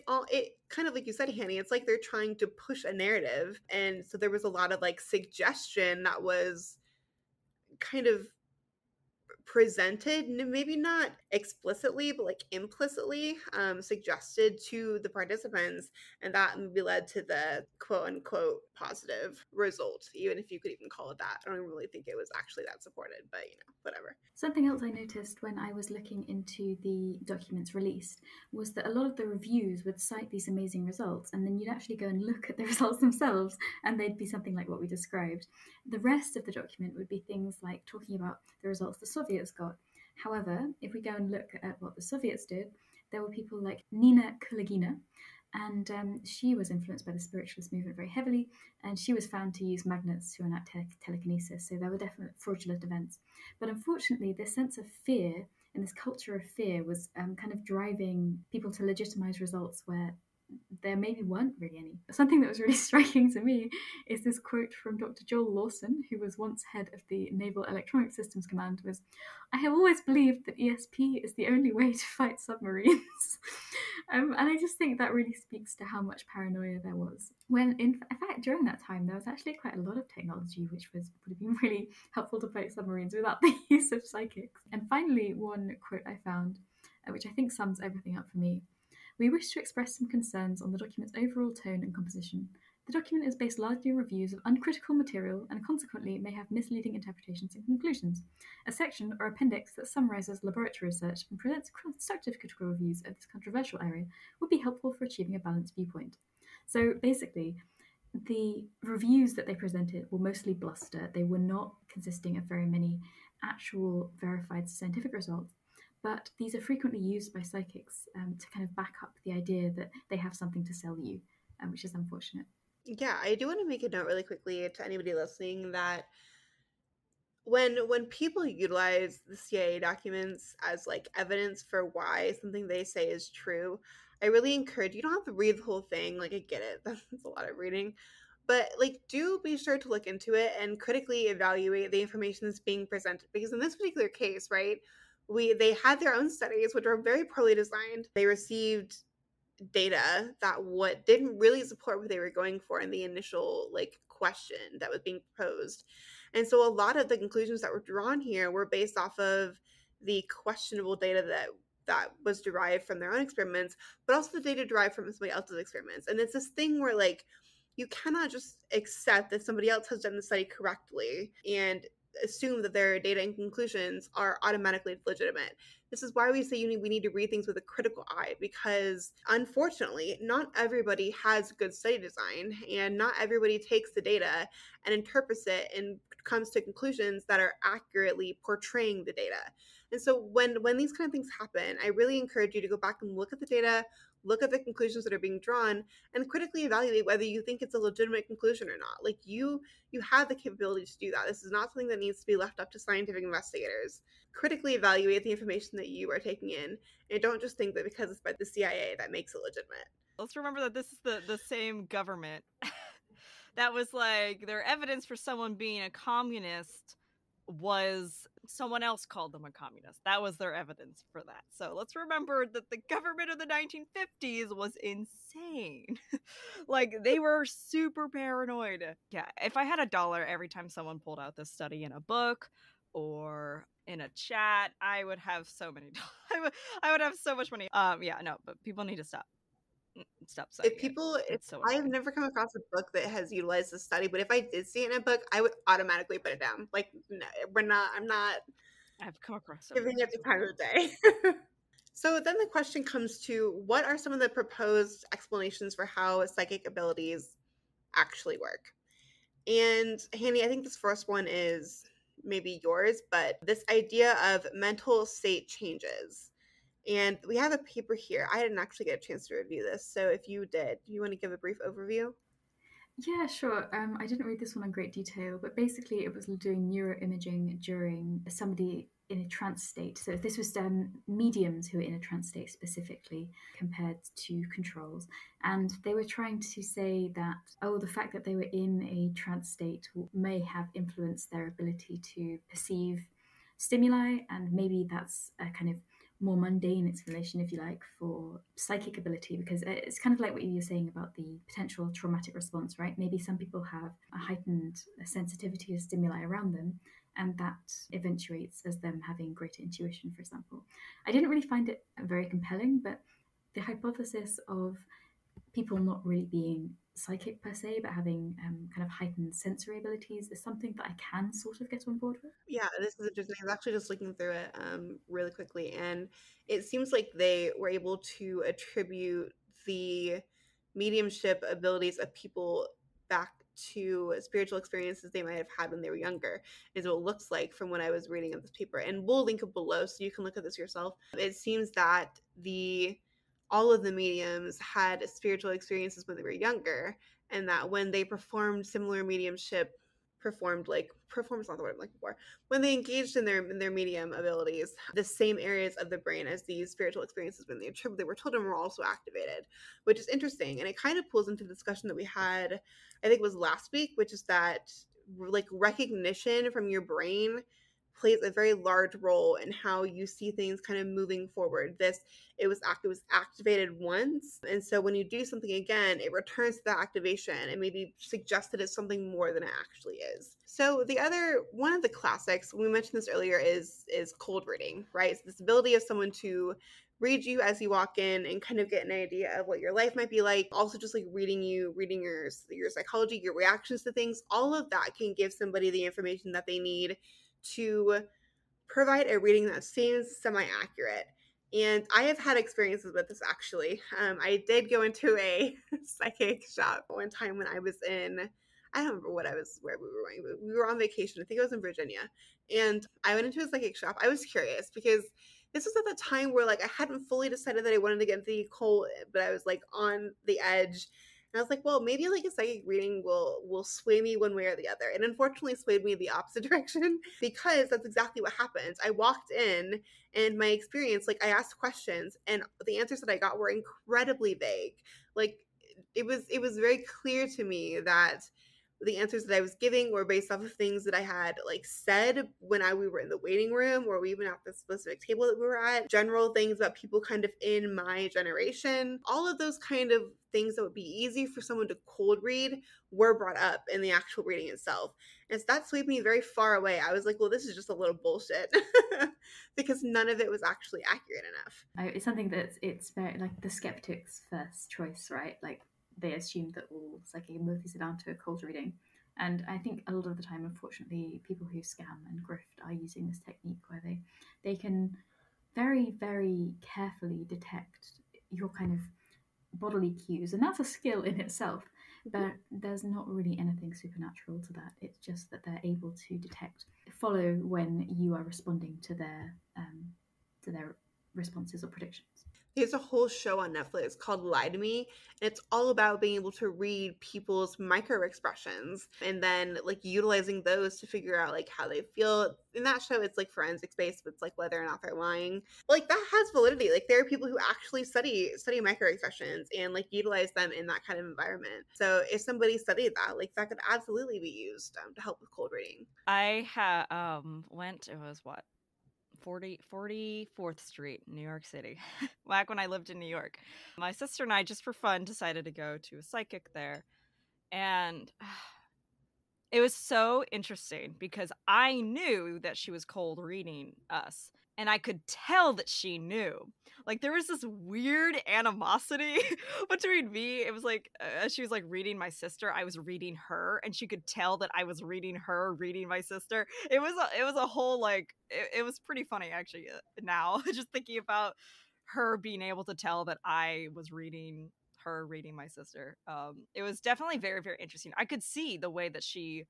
S1: kind of like you said, Hanny, it's like they're trying to push a narrative. And so there was a lot of like suggestion that was kind of presented, maybe not explicitly but like implicitly suggested to the participants, and that maybe led to the quote unquote positive result, even if you could even call it that. I don't really think it was actually that supported, but whatever.
S3: Something else I noticed when I was looking into the documents released was that a lot of the reviews would cite these amazing results, and then you'd actually go and look at the results themselves and they'd be something like what we described. The rest of the document would be things like talking about the results the Soviets got. However, if we go and look at what the Soviets did, there were people like Nina Kulagina, and she was influenced by the spiritualist movement very heavily, and she was found to use magnets to enact telekinesis. So there were definite fraudulent events. But unfortunately, this sense of fear and this culture of fear was kind of driving people to legitimize results where there maybe weren't really any. Something that was really striking to me is this quote from Dr. Joel Lawson, who was once head of the Naval Electronic Systems Command, was, "I have always believed that ESP is the only way to fight submarines." And I just think that really speaks to how much paranoia there was. When, in fact, during that time, there was actually quite a lot of technology which would have been really helpful to fight submarines without the use of psychics. And finally, one quote I found, which I think sums everything up for me. "We wish to express some concerns on the document's overall tone and composition. The document is based largely on reviews of uncritical material and consequently may have misleading interpretations and conclusions. A section or appendix that summarizes laboratory research and presents constructive critical reviews of this controversial area would be helpful for achieving a balanced viewpoint." So basically, the reviews that they presented were mostly bluster. They were not consisting of very many actual verified scientific results. But these are frequently used by psychics to kind of back up the idea that they have something to sell you, which is unfortunate.
S1: Yeah, I do want to make a note really quickly to anybody listening that when people utilize the CIA documents as like evidence for why something they say is true, I really encourage you don't have to read the whole thing. Like I get it, that's a lot of reading, but like do be sure to look into it and critically evaluate the information that's being presented. Because in this particular case, right, they had their own studies which were very poorly designed. They received data that what didn't really support what they were going for in the initial like question that was being posed. And so a lot of the conclusions that were drawn here were based off of the questionable data that was derived from their own experiments, but also the data derived from somebody else's experiments. And it's this thing where like you cannot just accept that somebody else has done the study correctly and assume that their data and conclusions are automatically legitimate. This is why we say we need to read things with a critical eye, because unfortunately, not everybody has good study design, and not everybody takes the data and interprets it and comes to conclusions that are accurately portraying the data. And so when these kind of things happen, I really encourage you to go back and look at the data, look at the conclusions that are being drawn, and critically evaluate whether you think it's a legitimate conclusion or not. Like you have the capability to do that. This is not something that needs to be left up to scientific investigators. Critically evaluate the information that you are taking in, and don't just think that because it's by the CIA that makes it legitimate.
S2: Let's remember that this is the same government that was like, their evidence for someone being a communist was someone else called them a communist. That was their evidence for that. So let's remember that the government of the 1950s was insane. Like, they were super paranoid. Yeah, if I had $1 every time someone pulled out this study in a book or in a chat, I would have so many I would have so much money. Yeah, no, but people need to stop studying
S1: If
S2: so
S1: I have
S2: annoying.
S1: never come across a book that has utilized this study, but if I did see it in a book, I would automatically put it down. Like, no, I'm not
S2: I've come across so
S1: giving
S2: many
S1: it the
S2: before.
S1: time of day. So then the question comes to, what are some of the proposed explanations for how psychic abilities actually work? And Hanny, I think this first one is maybe yours, but this idea of mental state changes. And we have a paper here. I didn't actually get a chance to review this. So if you did, do you want to give a brief overview?
S3: Yeah, sure. I didn't read this one in great detail, but basically it was doing neuroimaging during somebody in a trance state. So this was mediums who were in a trance state specifically compared to controls. And they were trying to say that, oh, the fact that they were in a trance state may have influenced their ability to perceive stimuli, and maybe that's a kind of more mundane explanation, if you like, for psychic ability, because it's kind of like what you were saying about the potential traumatic response, right? Maybe some people have a heightened sensitivity to stimuli around them, and that eventuates as them having greater intuition, for example. I didn't really find it very compelling, but the hypothesis of people not really being psychic per se, but having kind of heightened sensory abilities is something that I can sort of get on board with.
S1: Yeah, this is interesting. I was actually just looking through it really quickly, and it seems like they were able to attribute the mediumship abilities of people back to spiritual experiences they might have had when they were younger, is what it looks like from what I was reading in this paper. And we'll link it below so you can look at this yourself. It seems that all of the mediums had spiritual experiences when they were younger, and that when they performed similar mediumship, performed is not the word I'm looking for, when they engaged in their medium abilities, the same areas of the brain as these spiritual experiences when they were children were also activated, which is interesting. And it kind of pulls into the discussion that we had, I think it was last week, which is that like recognition from your brain plays a very large role in how you see things kind of moving forward. It was activated once, and so when you do something again, it returns to that activation and maybe suggested as something more than it actually is. So one of the classics, we mentioned this earlier, is cold reading, right? It's this ability of someone to read you as you walk in and kind of get an idea of what your life might be like. Also just like reading your psychology, your reactions to things. All of that can give somebody the information that they need to provide a reading that seems semi-accurate. And I have had experiences with this, actually. I did go into a psychic shop one time when I was I don't remember where we were going, but we were on vacation. I think it was in Virginia. And I went into a psychic shop. I was curious because this was at the time where like I hadn't fully decided that I wanted to get into the occult, but I was like on the edge. And I was like, well, maybe like a psychic reading will sway me one way or the other. And unfortunately swayed me the opposite direction, because that's exactly what happens. I walked in, and my experience, like I asked questions, and the answers that I got were incredibly vague. Like it was very clear to me that the answers that I was giving were based off of things that I had like said when we were in the waiting room, or even at the specific table that we were at, general things about people kind of in my generation. All of those kind of things that would be easy for someone to cold read were brought up in the actual reading itself. And so that swayed me very far away. I was like, well, this is just a little bullshit because none of it was actually accurate enough.
S3: It's something it's very like the skeptic's first choice, right? Like they assume that all psychic abilities are down to a cold reading. And I think a lot of the time, unfortunately, people who scam and grift are using this technique where they can very, very carefully detect your kind of bodily cues. And that's a skill in itself, but there's not really anything supernatural to that. It's just that they're able to follow when you are responding to their responses or predictions.
S1: There's a whole show on Netflix called Lie to Me, and it's all about being able to read people's micro expressions and then like utilizing those to figure out like how they feel. In that show, it's like forensics based, but it's like whether or not they're lying. Like that has validity. Like there are people who actually study micro expressions and like utilize them in that kind of environment. So if somebody studied that, like that could absolutely be used to help with cold reading.
S2: I went, it was what? 44th Street, New York City, back when I lived in New York. My sister and I, just for fun, decided to go to a psychic there. And it was so interesting because I knew that she was cold reading us. And I could tell that she knew. Like, there was this weird animosity between me. It was like, as she was like reading my sister, I was reading her, and she could tell that I was reading her, reading my sister. It was a whole like, it was pretty funny actually. Now, just thinking about her being able to tell that I was reading her, reading my sister. It was definitely very, very interesting. I could see the way that she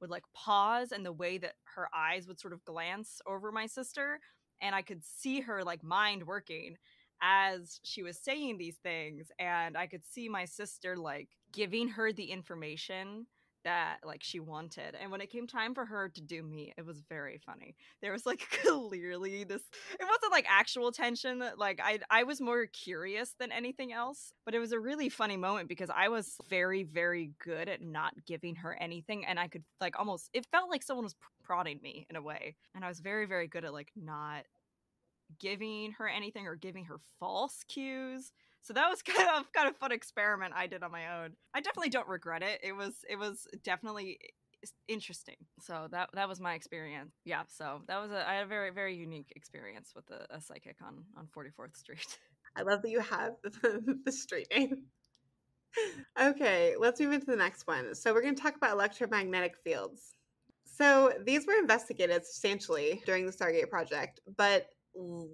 S2: would like pause and the way that her eyes would sort of glance over my sister, and I could see her like mind working as she was saying these things, and I could see my sister like giving her the information that like she wanted. And when it came time for her to do me, it was very funny. There was like clearly this, it wasn't like actual tension, like I was more curious than anything else, but it was a really funny moment because I was very, very good at not giving her anything, and I could like almost, it felt like someone was prodding me in a way, and I was very, very good at like not giving her anything or giving her false cues. So that was kind of fun experiment I did on my own. I definitely don't regret it. It was definitely interesting. So that was my experience. Yeah, so I had a very, very unique experience with a psychic on 44th Street.
S1: I love that you have the street name. Okay, let's move into the next one. So we're going to talk about electromagnetic fields. So these were investigated substantially during the Stargate project, but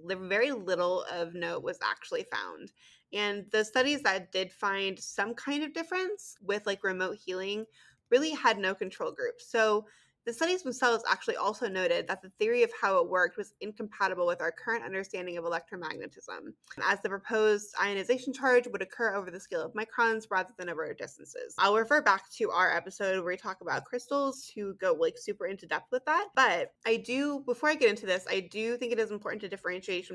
S1: very little of note was actually found. And the studies that did find some kind of difference with like remote healing really had no control group. So the studies themselves actually also noted that the theory of how it worked was incompatible with our current understanding of electromagnetism, as the proposed ionization charge would occur over the scale of microns rather than over distances. I'll refer back to our episode where we talk about crystals to go like super into depth with that. But before I get into this, I do think it is important to differentiate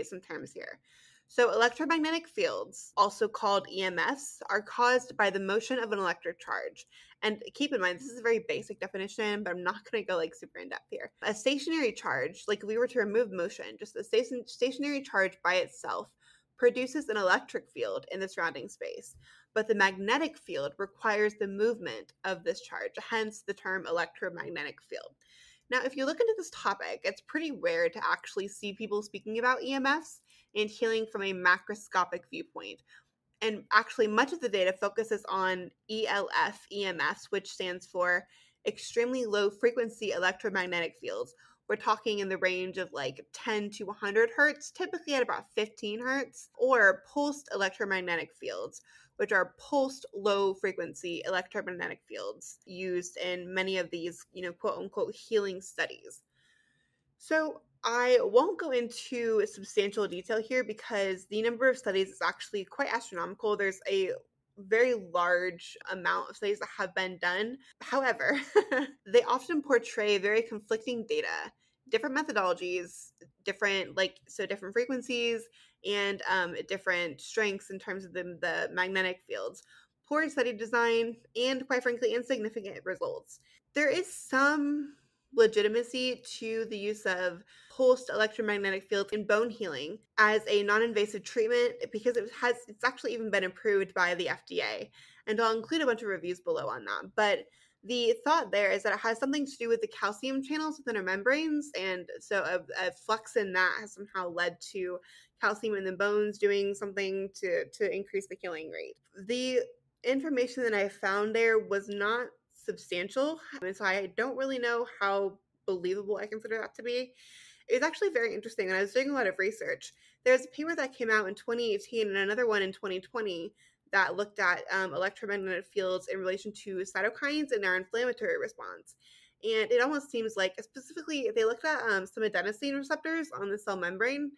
S1: some terms here. So electromagnetic fields, also called EMFs, are caused by the motion of an electric charge. And keep in mind, this is a very basic definition, but I'm not going to go like super in depth here. A stationary charge, like if we were to remove motion, just a stationary charge by itself produces an electric field in the surrounding space. But the magnetic field requires the movement of this charge, hence the term electromagnetic field. Now, if you look into this topic, it's pretty rare to actually see people speaking about EMFs and healing from a macroscopic viewpoint. And actually, much of the data focuses on ELF EMFs, which stands for extremely low frequency electromagnetic fields. We're talking in the range of like 10 to 100 hertz, typically at about 15 hertz, or pulsed electromagnetic fields, which are pulsed low frequency electromagnetic fields used in many of these, quote unquote healing studies. So I won't go into substantial detail here because the number of studies is actually quite astronomical. There's a very large amount of studies that have been done. However, they often portray very conflicting data, different methodologies, different frequencies, and different strengths in terms of the magnetic fields, poor study design, and quite frankly, insignificant results. There is some legitimacy to the use of pulsed electromagnetic fields in bone healing as a non-invasive treatment because it's actually even been approved by the FDA, and I'll include a bunch of reviews below on that. But the thought there is that it has something to do with the calcium channels within our membranes, and so a flux in that has somehow led to calcium in the bones doing something to increase the healing rate. The information that I found there was not substantial, and so I don't really know how believable I consider that to be. It was actually very interesting, and I was doing a lot of research. There's a paper that came out in 2018 and another one in 2020 that looked at electromagnetic fields in relation to cytokines and their inflammatory response. And it almost seems like, specifically, they looked at some adenosine receptors on the cell membrane,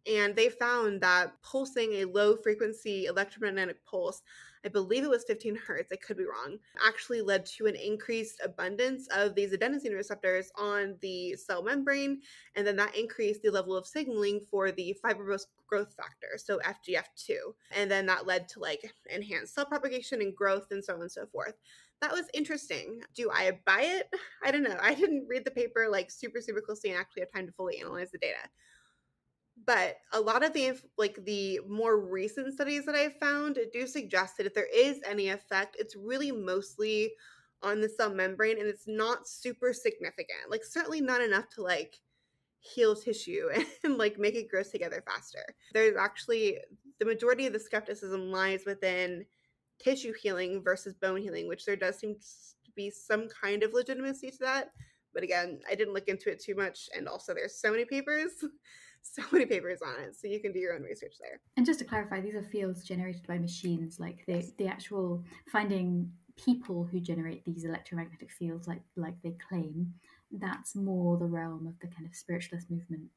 S1: and they found that pulsing a low frequency electromagnetic pulse, I believe it was 15 hertz, I could be wrong, actually led to an increased abundance of these adenosine receptors on the cell membrane, and then that increased the level of signaling for the fibrous growth factor, so FGF2, and then that led to like enhanced cell propagation and growth and so on and so forth. That was interesting. Do I buy it? I don't know. I didn't read the paper like super closely and actually have time to fully analyze the data. But a lot of the more recent studies that I've found do suggest that if there is any effect, it's really mostly on the cell membrane, and it's not super significant. Like certainly not enough to like heal tissue and like make it grow together faster. There's actually the majority of the skepticism lies within tissue healing versus bone healing, which there does seem to be some kind of legitimacy to that. But again, I didn't look into it too much, and also there's so many papers on it, so you can do your own research there.
S3: And just to clarify, these are fields generated by machines, like the actual finding people who generate these electromagnetic fields like they claim. That's more the realm of the kind of spiritualist movement,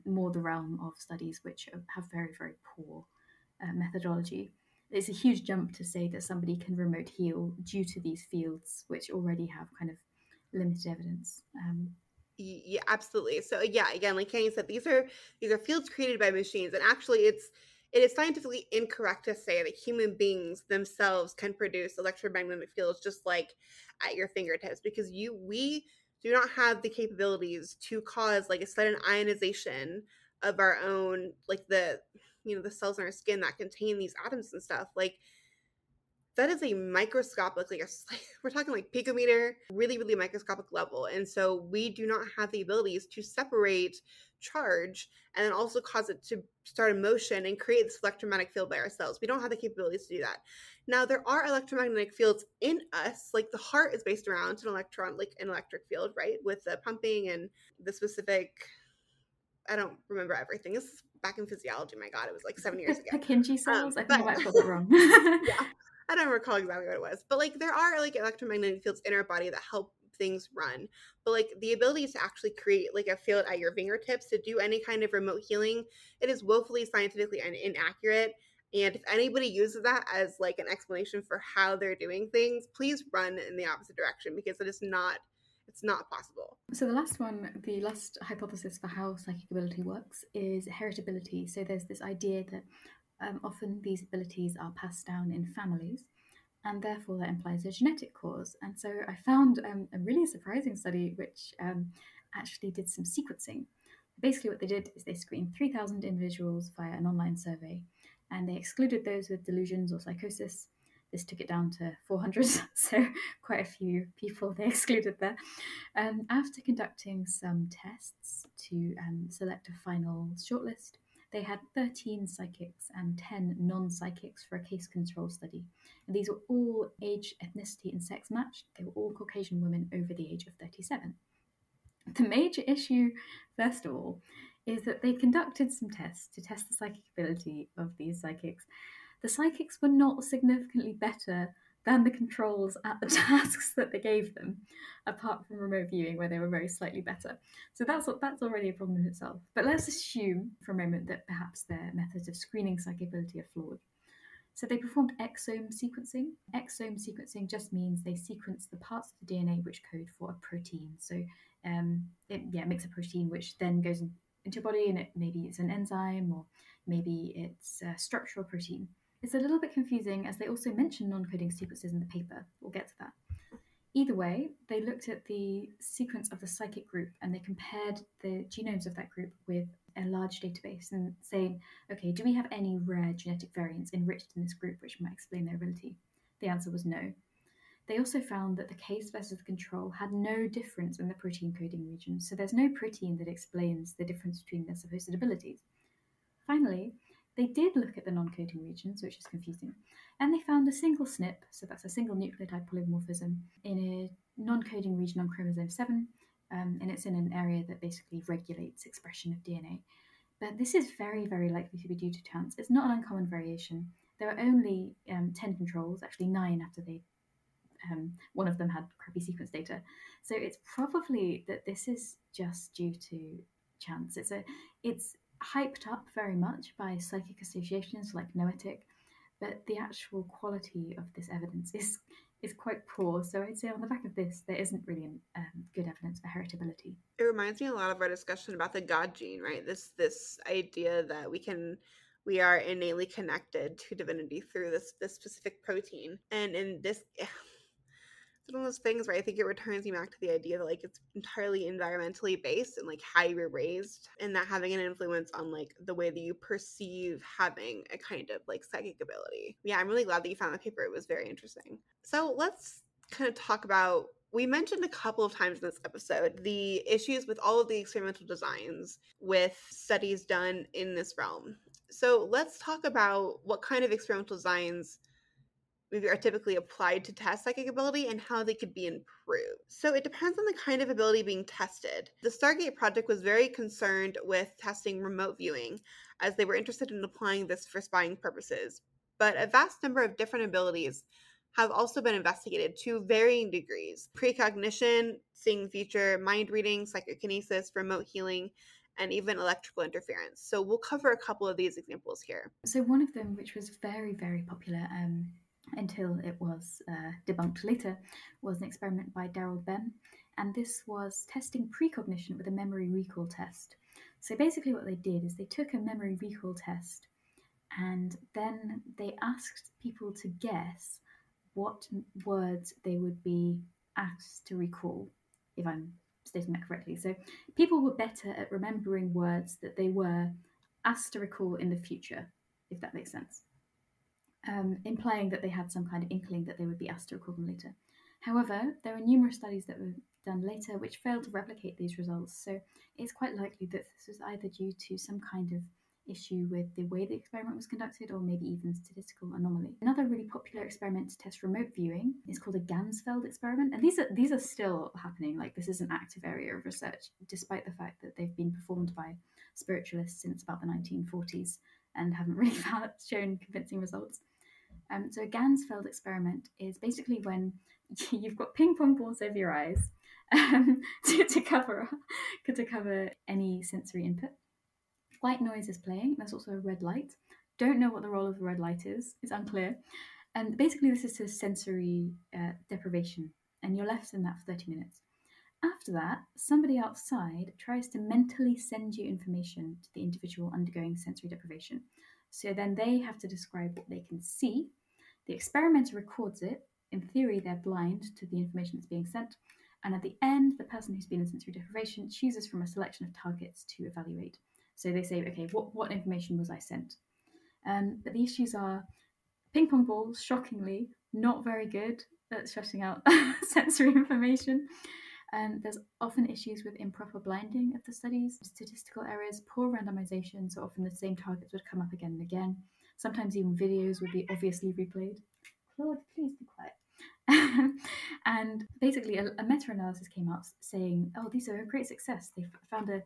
S3: more the realm of studies which have very, very poor methodology. It's a huge jump to say that somebody can remote heal due to these fields which already have kind of limited evidence.
S1: Yeah, absolutely. So yeah, again, like Kenny said, these are fields created by machines, and actually it is scientifically incorrect to say that human beings themselves can produce electromagnetic fields just like at your fingertips, because we do not have the capabilities to cause like a sudden ionization of our own, like the cells in our skin that contain these atoms and stuff. Like that is a microscopic, we're talking like picometer, really, really microscopic level. And so we do not have the abilities to separate charge and then also cause it to start a motion and create this electromagnetic field by ourselves. We don't have the capabilities to do that. Now, there are electromagnetic fields in us, like the heart is based around an electric field, right? With the pumping and the specific, I don't remember everything. This is back in physiology. My God, it was like 7 years ago.
S3: Purkinje cells? I think I might have got that wrong.
S1: Yeah. I don't recall exactly what it was, but like there are like electromagnetic fields in our body that help things run. But like the ability to actually create like a field at your fingertips to do any kind of remote healing, it is woefully scientifically inaccurate. And if anybody uses that as like an explanation for how they're doing things, please run in the opposite direction, because it's not possible.
S3: So the last hypothesis for how psychic ability works is heritability. So there's this idea that often these abilities are passed down in families, and therefore that implies a genetic cause. And so I found a really surprising study which actually did some sequencing. Basically, what they did is they screened 3,000 individuals via an online survey, and they excluded those with delusions or psychosis. This took it down to 400, so quite a few people they excluded there. After conducting some tests to select a final shortlist, they had 13 psychics and 10 non-psychics for a case control study. And these were all age, ethnicity, and sex matched. They were all Caucasian women over the age of 37. The major issue, first of all, is that they conducted some tests to test the psychic ability of these psychics. The psychics were not significantly better than the controls at the tasks that they gave them, apart from remote viewing, where they were very slightly better. So that's already a problem in itself. But let's assume for a moment that perhaps their methods of screening psychic ability are flawed. So they performed exome sequencing. Exome sequencing just means they sequence the parts of the DNA which code for a protein. So it makes a protein which then goes into your body, and maybe it's an enzyme, or maybe it's a structural protein. It's a little bit confusing, as they also mention non-coding sequences in the paper. We'll get to that. Either way, they looked at the sequence of the psychic group, and they compared the genomes of that group with a large database and saying, okay, do we have any rare genetic variants enriched in this group which might explain their ability? The answer was no. They also found that the case versus the control had no difference in the protein coding region, so there's no protein that explains the difference between their supposed abilities. Finally, they did look at the non-coding regions, which is confusing, and they found a single SNP, so that's a single nucleotide polymorphism, in a non-coding region on chromosome 7, and it's in an area that basically regulates expression of DNA. But this is very, very likely to be due to chance. It's not an uncommon variation. There are only 10 controls, actually 9 after one of them had crappy sequence data. So it's probably that this is just due to chance. It's hyped up very much by psychic associations like noetic, but the actual quality of this evidence is quite poor. So I'd say on the back of this, there isn't really good evidence for heritability.
S1: It reminds me a lot of our discussion about the God gene, right? This idea that we are innately connected to divinity through this specific protein, and in this. It's one of those things where I think it returns me back to the idea that like it's entirely environmentally based and like how you were raised, and that having an influence on like the way that you perceive having a kind of like psychic ability. Yeah, I'm really glad that you found the paper. It was very interesting. So let's kind of talk about, we mentioned a couple of times in this episode the issues with all of the experimental designs with studies done in this realm. So let's talk about what kind of experimental designs maybe are typically applied to test psychic ability and how they could be improved. So it depends on the kind of ability being tested. The Stargate project was very concerned with testing remote viewing, as they were interested in applying this for spying purposes. But a vast number of different abilities have also been investigated to varying degrees. Precognition, seeing the future, mind reading, psychokinesis, remote healing, and even electrical interference. So we'll cover a couple of these examples here.
S3: So one of them, which was very, very popular, until it was debunked later, was an experiment by Daryl Bem, and this was testing precognition with a memory recall test. So basically what they did is they took a memory recall test, and then they asked people to guess what words they would be asked to recall, if I'm stating that correctly. So people were better at remembering words that they were asked to recall in the future, if that makes sense. Implying that they had some kind of inkling that they would be asked to recall them later. However, there are numerous studies that were done later which failed to replicate these results, so it's quite likely that this was either due to some kind of issue with the way the experiment was conducted, or maybe even statistical anomaly. Another really popular experiment to test remote viewing is called a Ganzfeld experiment, and these are still happening. Like, this is an active area of research, despite the fact that they've been performed by spiritualists since about the 1940s and haven't really shown convincing results. So a Gansfeld experiment is basically when you've got ping pong balls over your eyes to cover any sensory input. White noise is playing. There's also a red light. Don't know what the role of the red light is. It's unclear. And basically, this is a sensory deprivation, and you're left in that for 30 minutes. After that, somebody outside tries to mentally send you information to the individual undergoing sensory deprivation. So then they have to describe what they can see. The experimenter records it. In theory, they're blind to the information that's being sent. And at the end, the person who's been in sensory deprivation chooses from a selection of targets to evaluate. So they say, okay, what information was I sent? But the issues are ping pong balls, shockingly, not very good at shutting out sensory information. There's often issues with improper blinding of the studies, statistical errors, poor randomization, so often the same targets would come up again and again. Sometimes even videos would be obviously replayed. Claude, please be quiet. And basically a meta-analysis came out saying, oh, these are a great success. They found a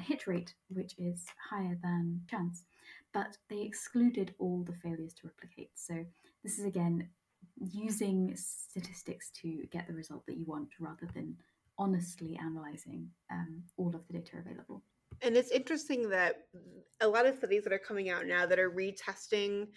S3: hit rate which is higher than chance, but they excluded all the failures to replicate. So this is again using statistics to get the result that you want rather than honestly analyzing all of the data available.
S1: And it's interesting that a lot of studies that are coming out now that are retesting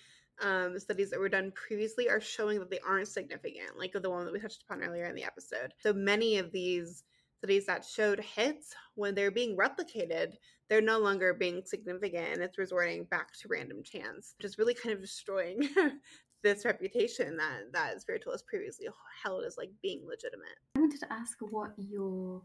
S1: studies that were done previously are showing that they aren't significant, like the one that we touched upon earlier in the episode. So many of these studies that showed hits, when they're being replicated, they're no longer being significant, and it's resorting back to random chance, which is really kind of destroying this reputation that spiritualists previously held as like being legitimate.
S3: I wanted to ask what your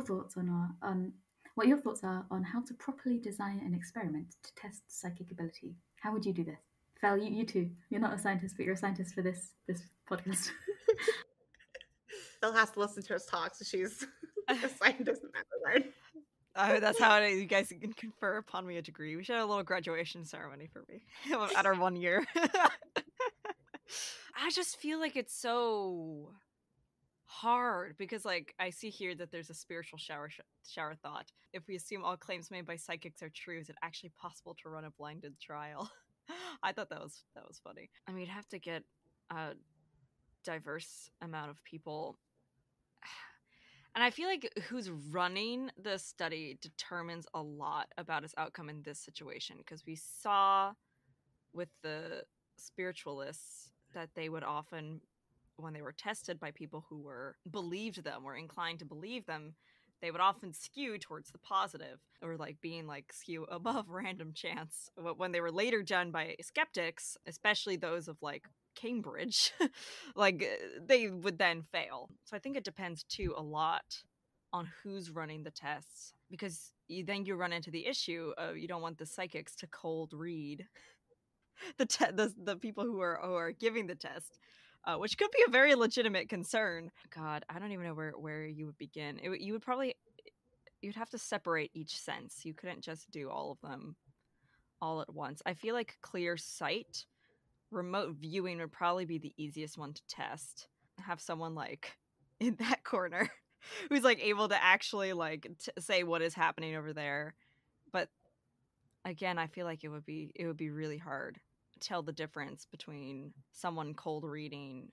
S3: thoughts are on how to properly design an experiment to test psychic ability. How would you do this? Fel, you too. You're not a scientist, but you're a scientist for this podcast.
S1: Phil has to listen to us talk, so she's a scientist in that regard.
S2: That's how you guys can confer upon me a degree. We should have a little graduation ceremony for me at our 1 year. I just feel like it's so hard because, like, I see here that there's a spiritual shower thought. If we assume all claims made by psychics are true, is it actually possible to run a blinded trial? I thought that was funny. I mean, you'd have to get a diverse amount of people. And I feel like who's running the study determines a lot about its outcome in this situation, because we saw with the spiritualists that they would often, when they were tested by people who believed them or inclined to believe them, they would often skew towards the positive, or like being like skew above random chance. When they were later done by skeptics, especially those of like Cambridge, like they would then fail. So I think it depends too a lot on who's running the tests, because then you run into the issue of you don't want the psychics to cold read the people who are giving the test, which could be a very legitimate concern. God, I don't even know where you would begin. You'd have to separate each sense. You couldn't just do all of them all at once. I feel like clear sight, remote viewing would probably be the easiest one to test. Have someone like in that corner who's like able to actually like say what is happening over there. But again, I feel like it would be really hard to tell the difference between someone cold reading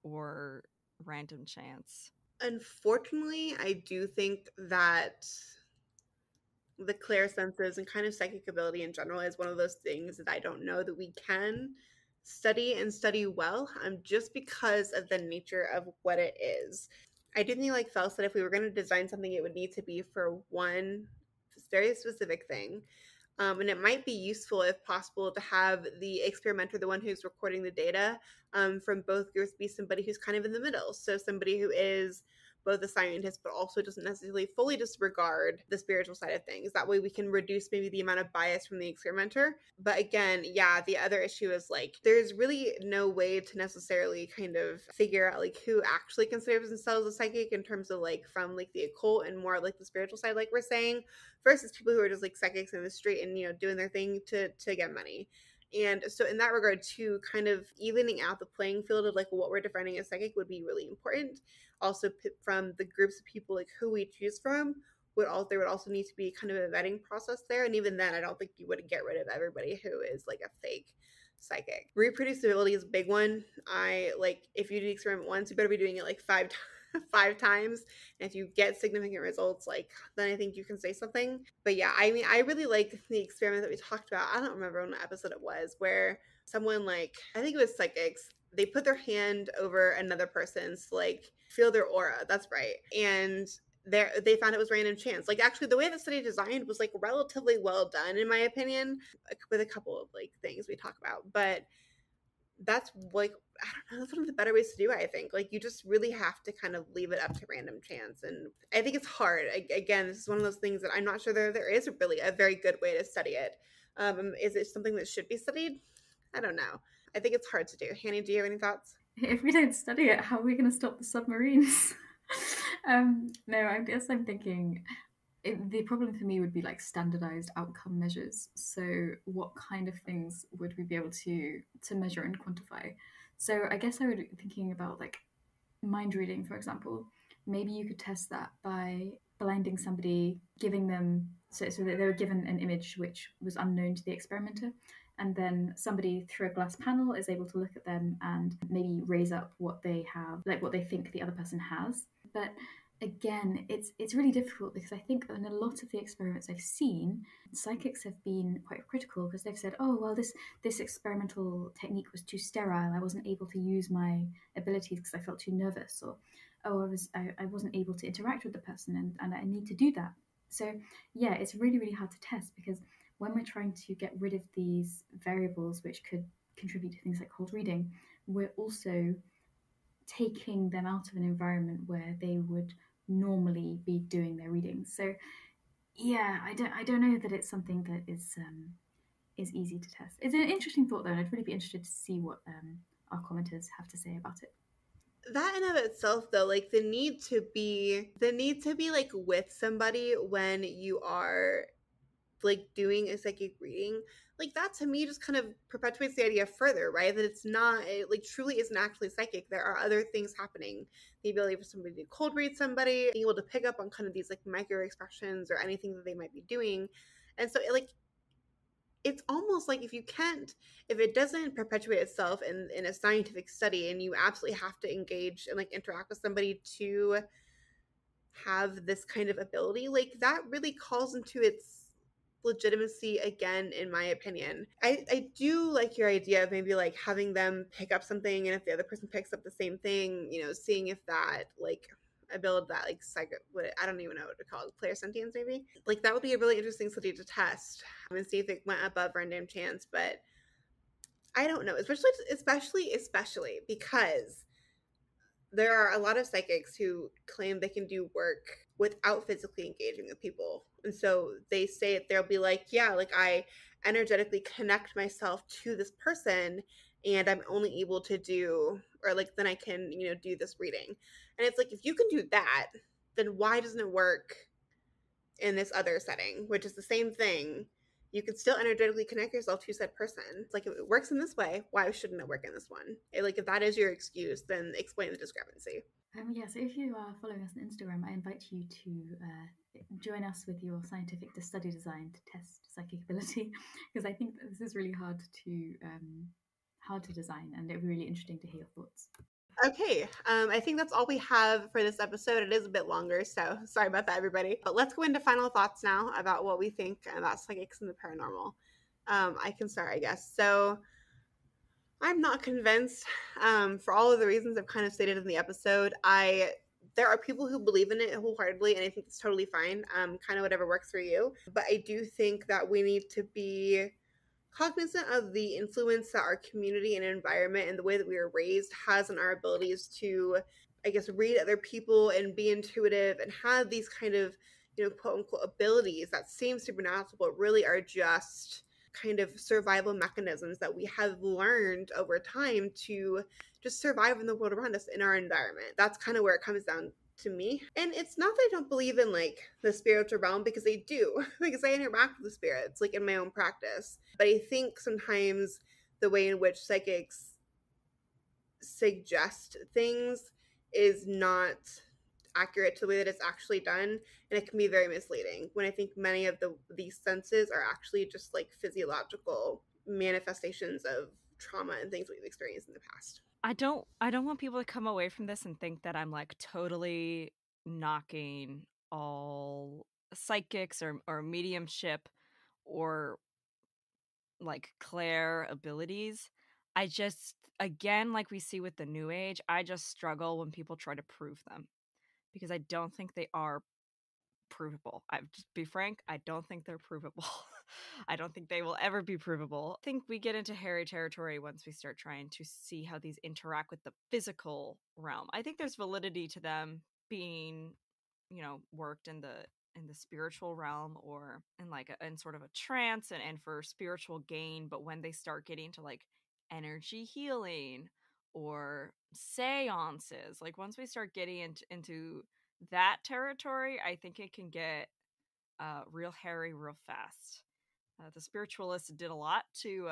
S2: or random chance.
S1: Unfortunately, I do think that the clairsenses and kind of psychic ability in general is one of those things that I don't know that we can study and study well, just because of the nature of what it is. I do think, like Fel said, if we were going to design something, it would need to be for one very specific thing. And it might be useful, if possible, to have the experimenter, the one who's recording the data, from both groups, be somebody who's kind of in the middle. So somebody who is both a scientist, but also doesn't necessarily fully disregard the spiritual side of things. That way we can reduce maybe the amount of bias from the experimenter. But again, yeah, the other issue is like, there's really no way to necessarily kind of figure out like who actually considers themselves a psychic in terms of like from like the occult and more like the spiritual side, like we're saying, versus people who are just like psychics in the street and, you know, doing their thing to get money. And so in that regard too, kind of evening out the playing field of like what we're defining as psychic would be really important. Also from the groups of people like who we choose from, there would also need to be kind of a vetting process there. And even then, I don't think you would get rid of everybody who is like a fake psychic. Reproducibility is a big one. If you do the experiment once, you better be doing it like five times. And if you get significant results, like, then I think you can say something. But yeah, I mean, I really like the experiment that we talked about. I don't remember what episode it was, where someone, like, I think it was psychics, they put their hand over another person's, like, feel their aura. That's right. And they found it was random chance. Like, actually, the way the study designed was, like, relatively well done, in my opinion, with a couple of, like, things we talk about. But that's, like, I don't know, that's one of the better ways to do it, I think. Like, you just really have to kind of leave it up to random chance. And I think it's hard. Again, this is one of those things that I'm not sure there is really a very good way to study it. Is it something that should be studied? I don't know. I think it's hard to do. Hanny, do you have any thoughts?
S3: If we don't study it, how are we going to stop the submarines? No, I guess I'm thinking the problem for me would be like standardized outcome measures. So what kind of things would we be able to measure and quantify? So I guess I would be thinking about like mind reading, for example. Maybe you could test that by blinding somebody, giving them so that they were given an image which was unknown to the experimenter, and then somebody through a glass panel is able to look at them and maybe raise up what they have, like what they think the other person has. But again, it's really difficult because I think in a lot of the experiments I've seen, psychics have been quite critical because they've said, oh, well, this experimental technique was too sterile. I wasn't able to use my abilities because I felt too nervous, or oh, I wasn't able to interact with the person and I need to do that. So yeah, it's really, really hard to test because when we're trying to get rid of these variables which could contribute to things like cold reading, we're also taking them out of an environment where they would normally be doing their readings. So yeah, I don't know that it's something that is easy to test. It's an interesting thought though, and I'd really be interested to see what our commenters have to say about it.
S1: That in of itself, though, like the need to be like with somebody when you are like doing a psychic reading, like that to me just kind of perpetuates the idea further, right? That it like truly isn't actually psychic. There are other things happening. The ability for somebody to cold read somebody, being able to pick up on kind of these like micro expressions or anything that they might be doing. And so it's almost like if it doesn't perpetuate itself in a scientific study, and you absolutely have to engage and like interact with somebody to have this kind of ability, like that really calls into its legitimacy again, in my opinion. I do like your idea of maybe like having them pick up something, and if the other person picks up the same thing, seeing if that like ability, that like I don't even know what to call it, clairsentience maybe, like that would be a really interesting study to test and see if it went above random chance. But I don't know, especially because there are a lot of psychics who claim they can do work without physically engaging with people. And so they say they'll be like, yeah, like I energetically connect myself to this person and I'm only able to do, or like then I can, do this reading. And it's like, if you can do that, then why doesn't it work in this other setting, which is the same thing? You can still energetically connect yourself to said person. It's like, if it works in this way, why shouldn't it work in this one? Like, if that is your excuse, then explain the discrepancy.
S3: Yeah, so if you are following us on Instagram, I invite you to join us with your scientific study design to test psychic ability, because I think that this is really hard to design, and it would be really interesting to hear your thoughts.
S1: Okay, I think that's all we have for this episode. It is a bit longer, so sorry about that, everybody. But let's go into final thoughts now about what we think about psychics and the paranormal. I can start, I guess. So I'm not convinced for all of the reasons I've kind of stated in the episode. There are people who believe in it wholeheartedly, and I think it's totally fine, kind of whatever works for you. But I do think that we need to be cognizant of the influence that our community and environment and the way that we were raised has on our abilities to, I guess, read other people and be intuitive and have these kind of, quote unquote abilities that seem supernatural, but really are just kind of survival mechanisms that we have learned over time to just survive in the world around us, in our environment. That's kind of where it comes down to me. And it's not that I don't believe in like the spiritual realm, because I do, because I interact with the spirits like in my own practice. But I think sometimes the way in which psychics suggest things is not accurate to the way that it's actually done, and it can be very misleading, when I think many of these senses are actually just like physiological manifestations of trauma and things we've experienced in the past.
S2: I don't want people to come away from this and think that I'm like totally knocking all psychics or mediumship or like clair abilities. I just, again, like we see with the new age, I just struggle when people try to prove them because I don't think they are provable. I just be frank, I don't think they're provable. I don't think they will ever be provable. I think we get into hairy territory once we start trying to see how these interact with the physical realm. I think there's validity to them being, worked in the spiritual realm or in like in sort of a trance and for spiritual gain, but when they start getting to like energy healing or seances, like once we start getting into that territory, I think it can get real hairy real fast. The spiritualists did a lot to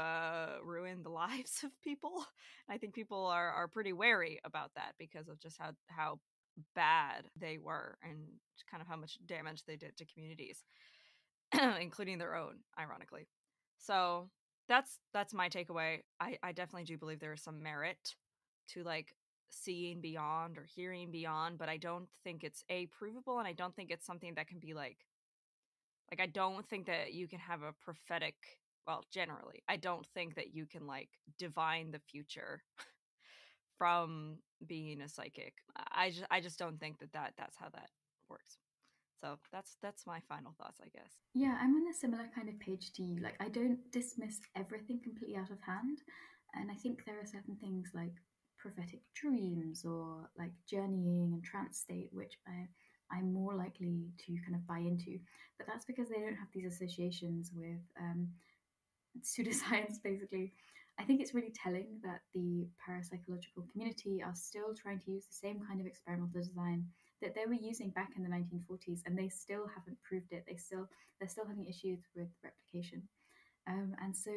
S2: ruin the lives of people. I think people are pretty wary about that because of just how bad they were and kind of how much damage they did to communities, including their own, ironically. So that's my takeaway. I definitely do believe there is some merit to like seeing beyond or hearing beyond, but I don't think it's provable, and I don't think it's something that can be like I don't think that you can have a prophetic, well, generally, I don't think that you can like divine the future from being a psychic. I just don't think that's how that works. So that's my final thoughts, I guess.
S3: Yeah, I'm on a similar kind of page to you. Like, I don't dismiss everything completely out of hand. And I think there are certain things like prophetic dreams or like journeying and trance state, which I'm more likely to kind of buy into. But that's because they don't have these associations with pseudoscience, basically. I think it's really telling that the parapsychological community are still trying to use the same kind of experimental design that they were using back in the 1940s, and they still haven't proved it. They're still having issues with replication. And so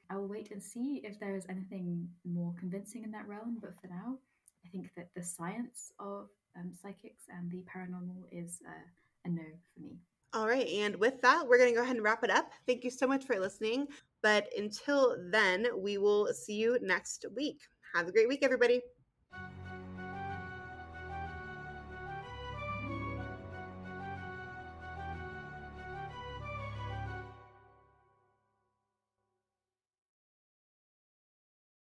S3: I'll wait and see if there is anything more convincing in that realm. But for now, I think that the science of psychics and the paranormal is a no for me.
S1: All right. And with that, we're going to go ahead and wrap it up. Thank you so much for listening. But until then, we will see you next week. Have a great week, everybody.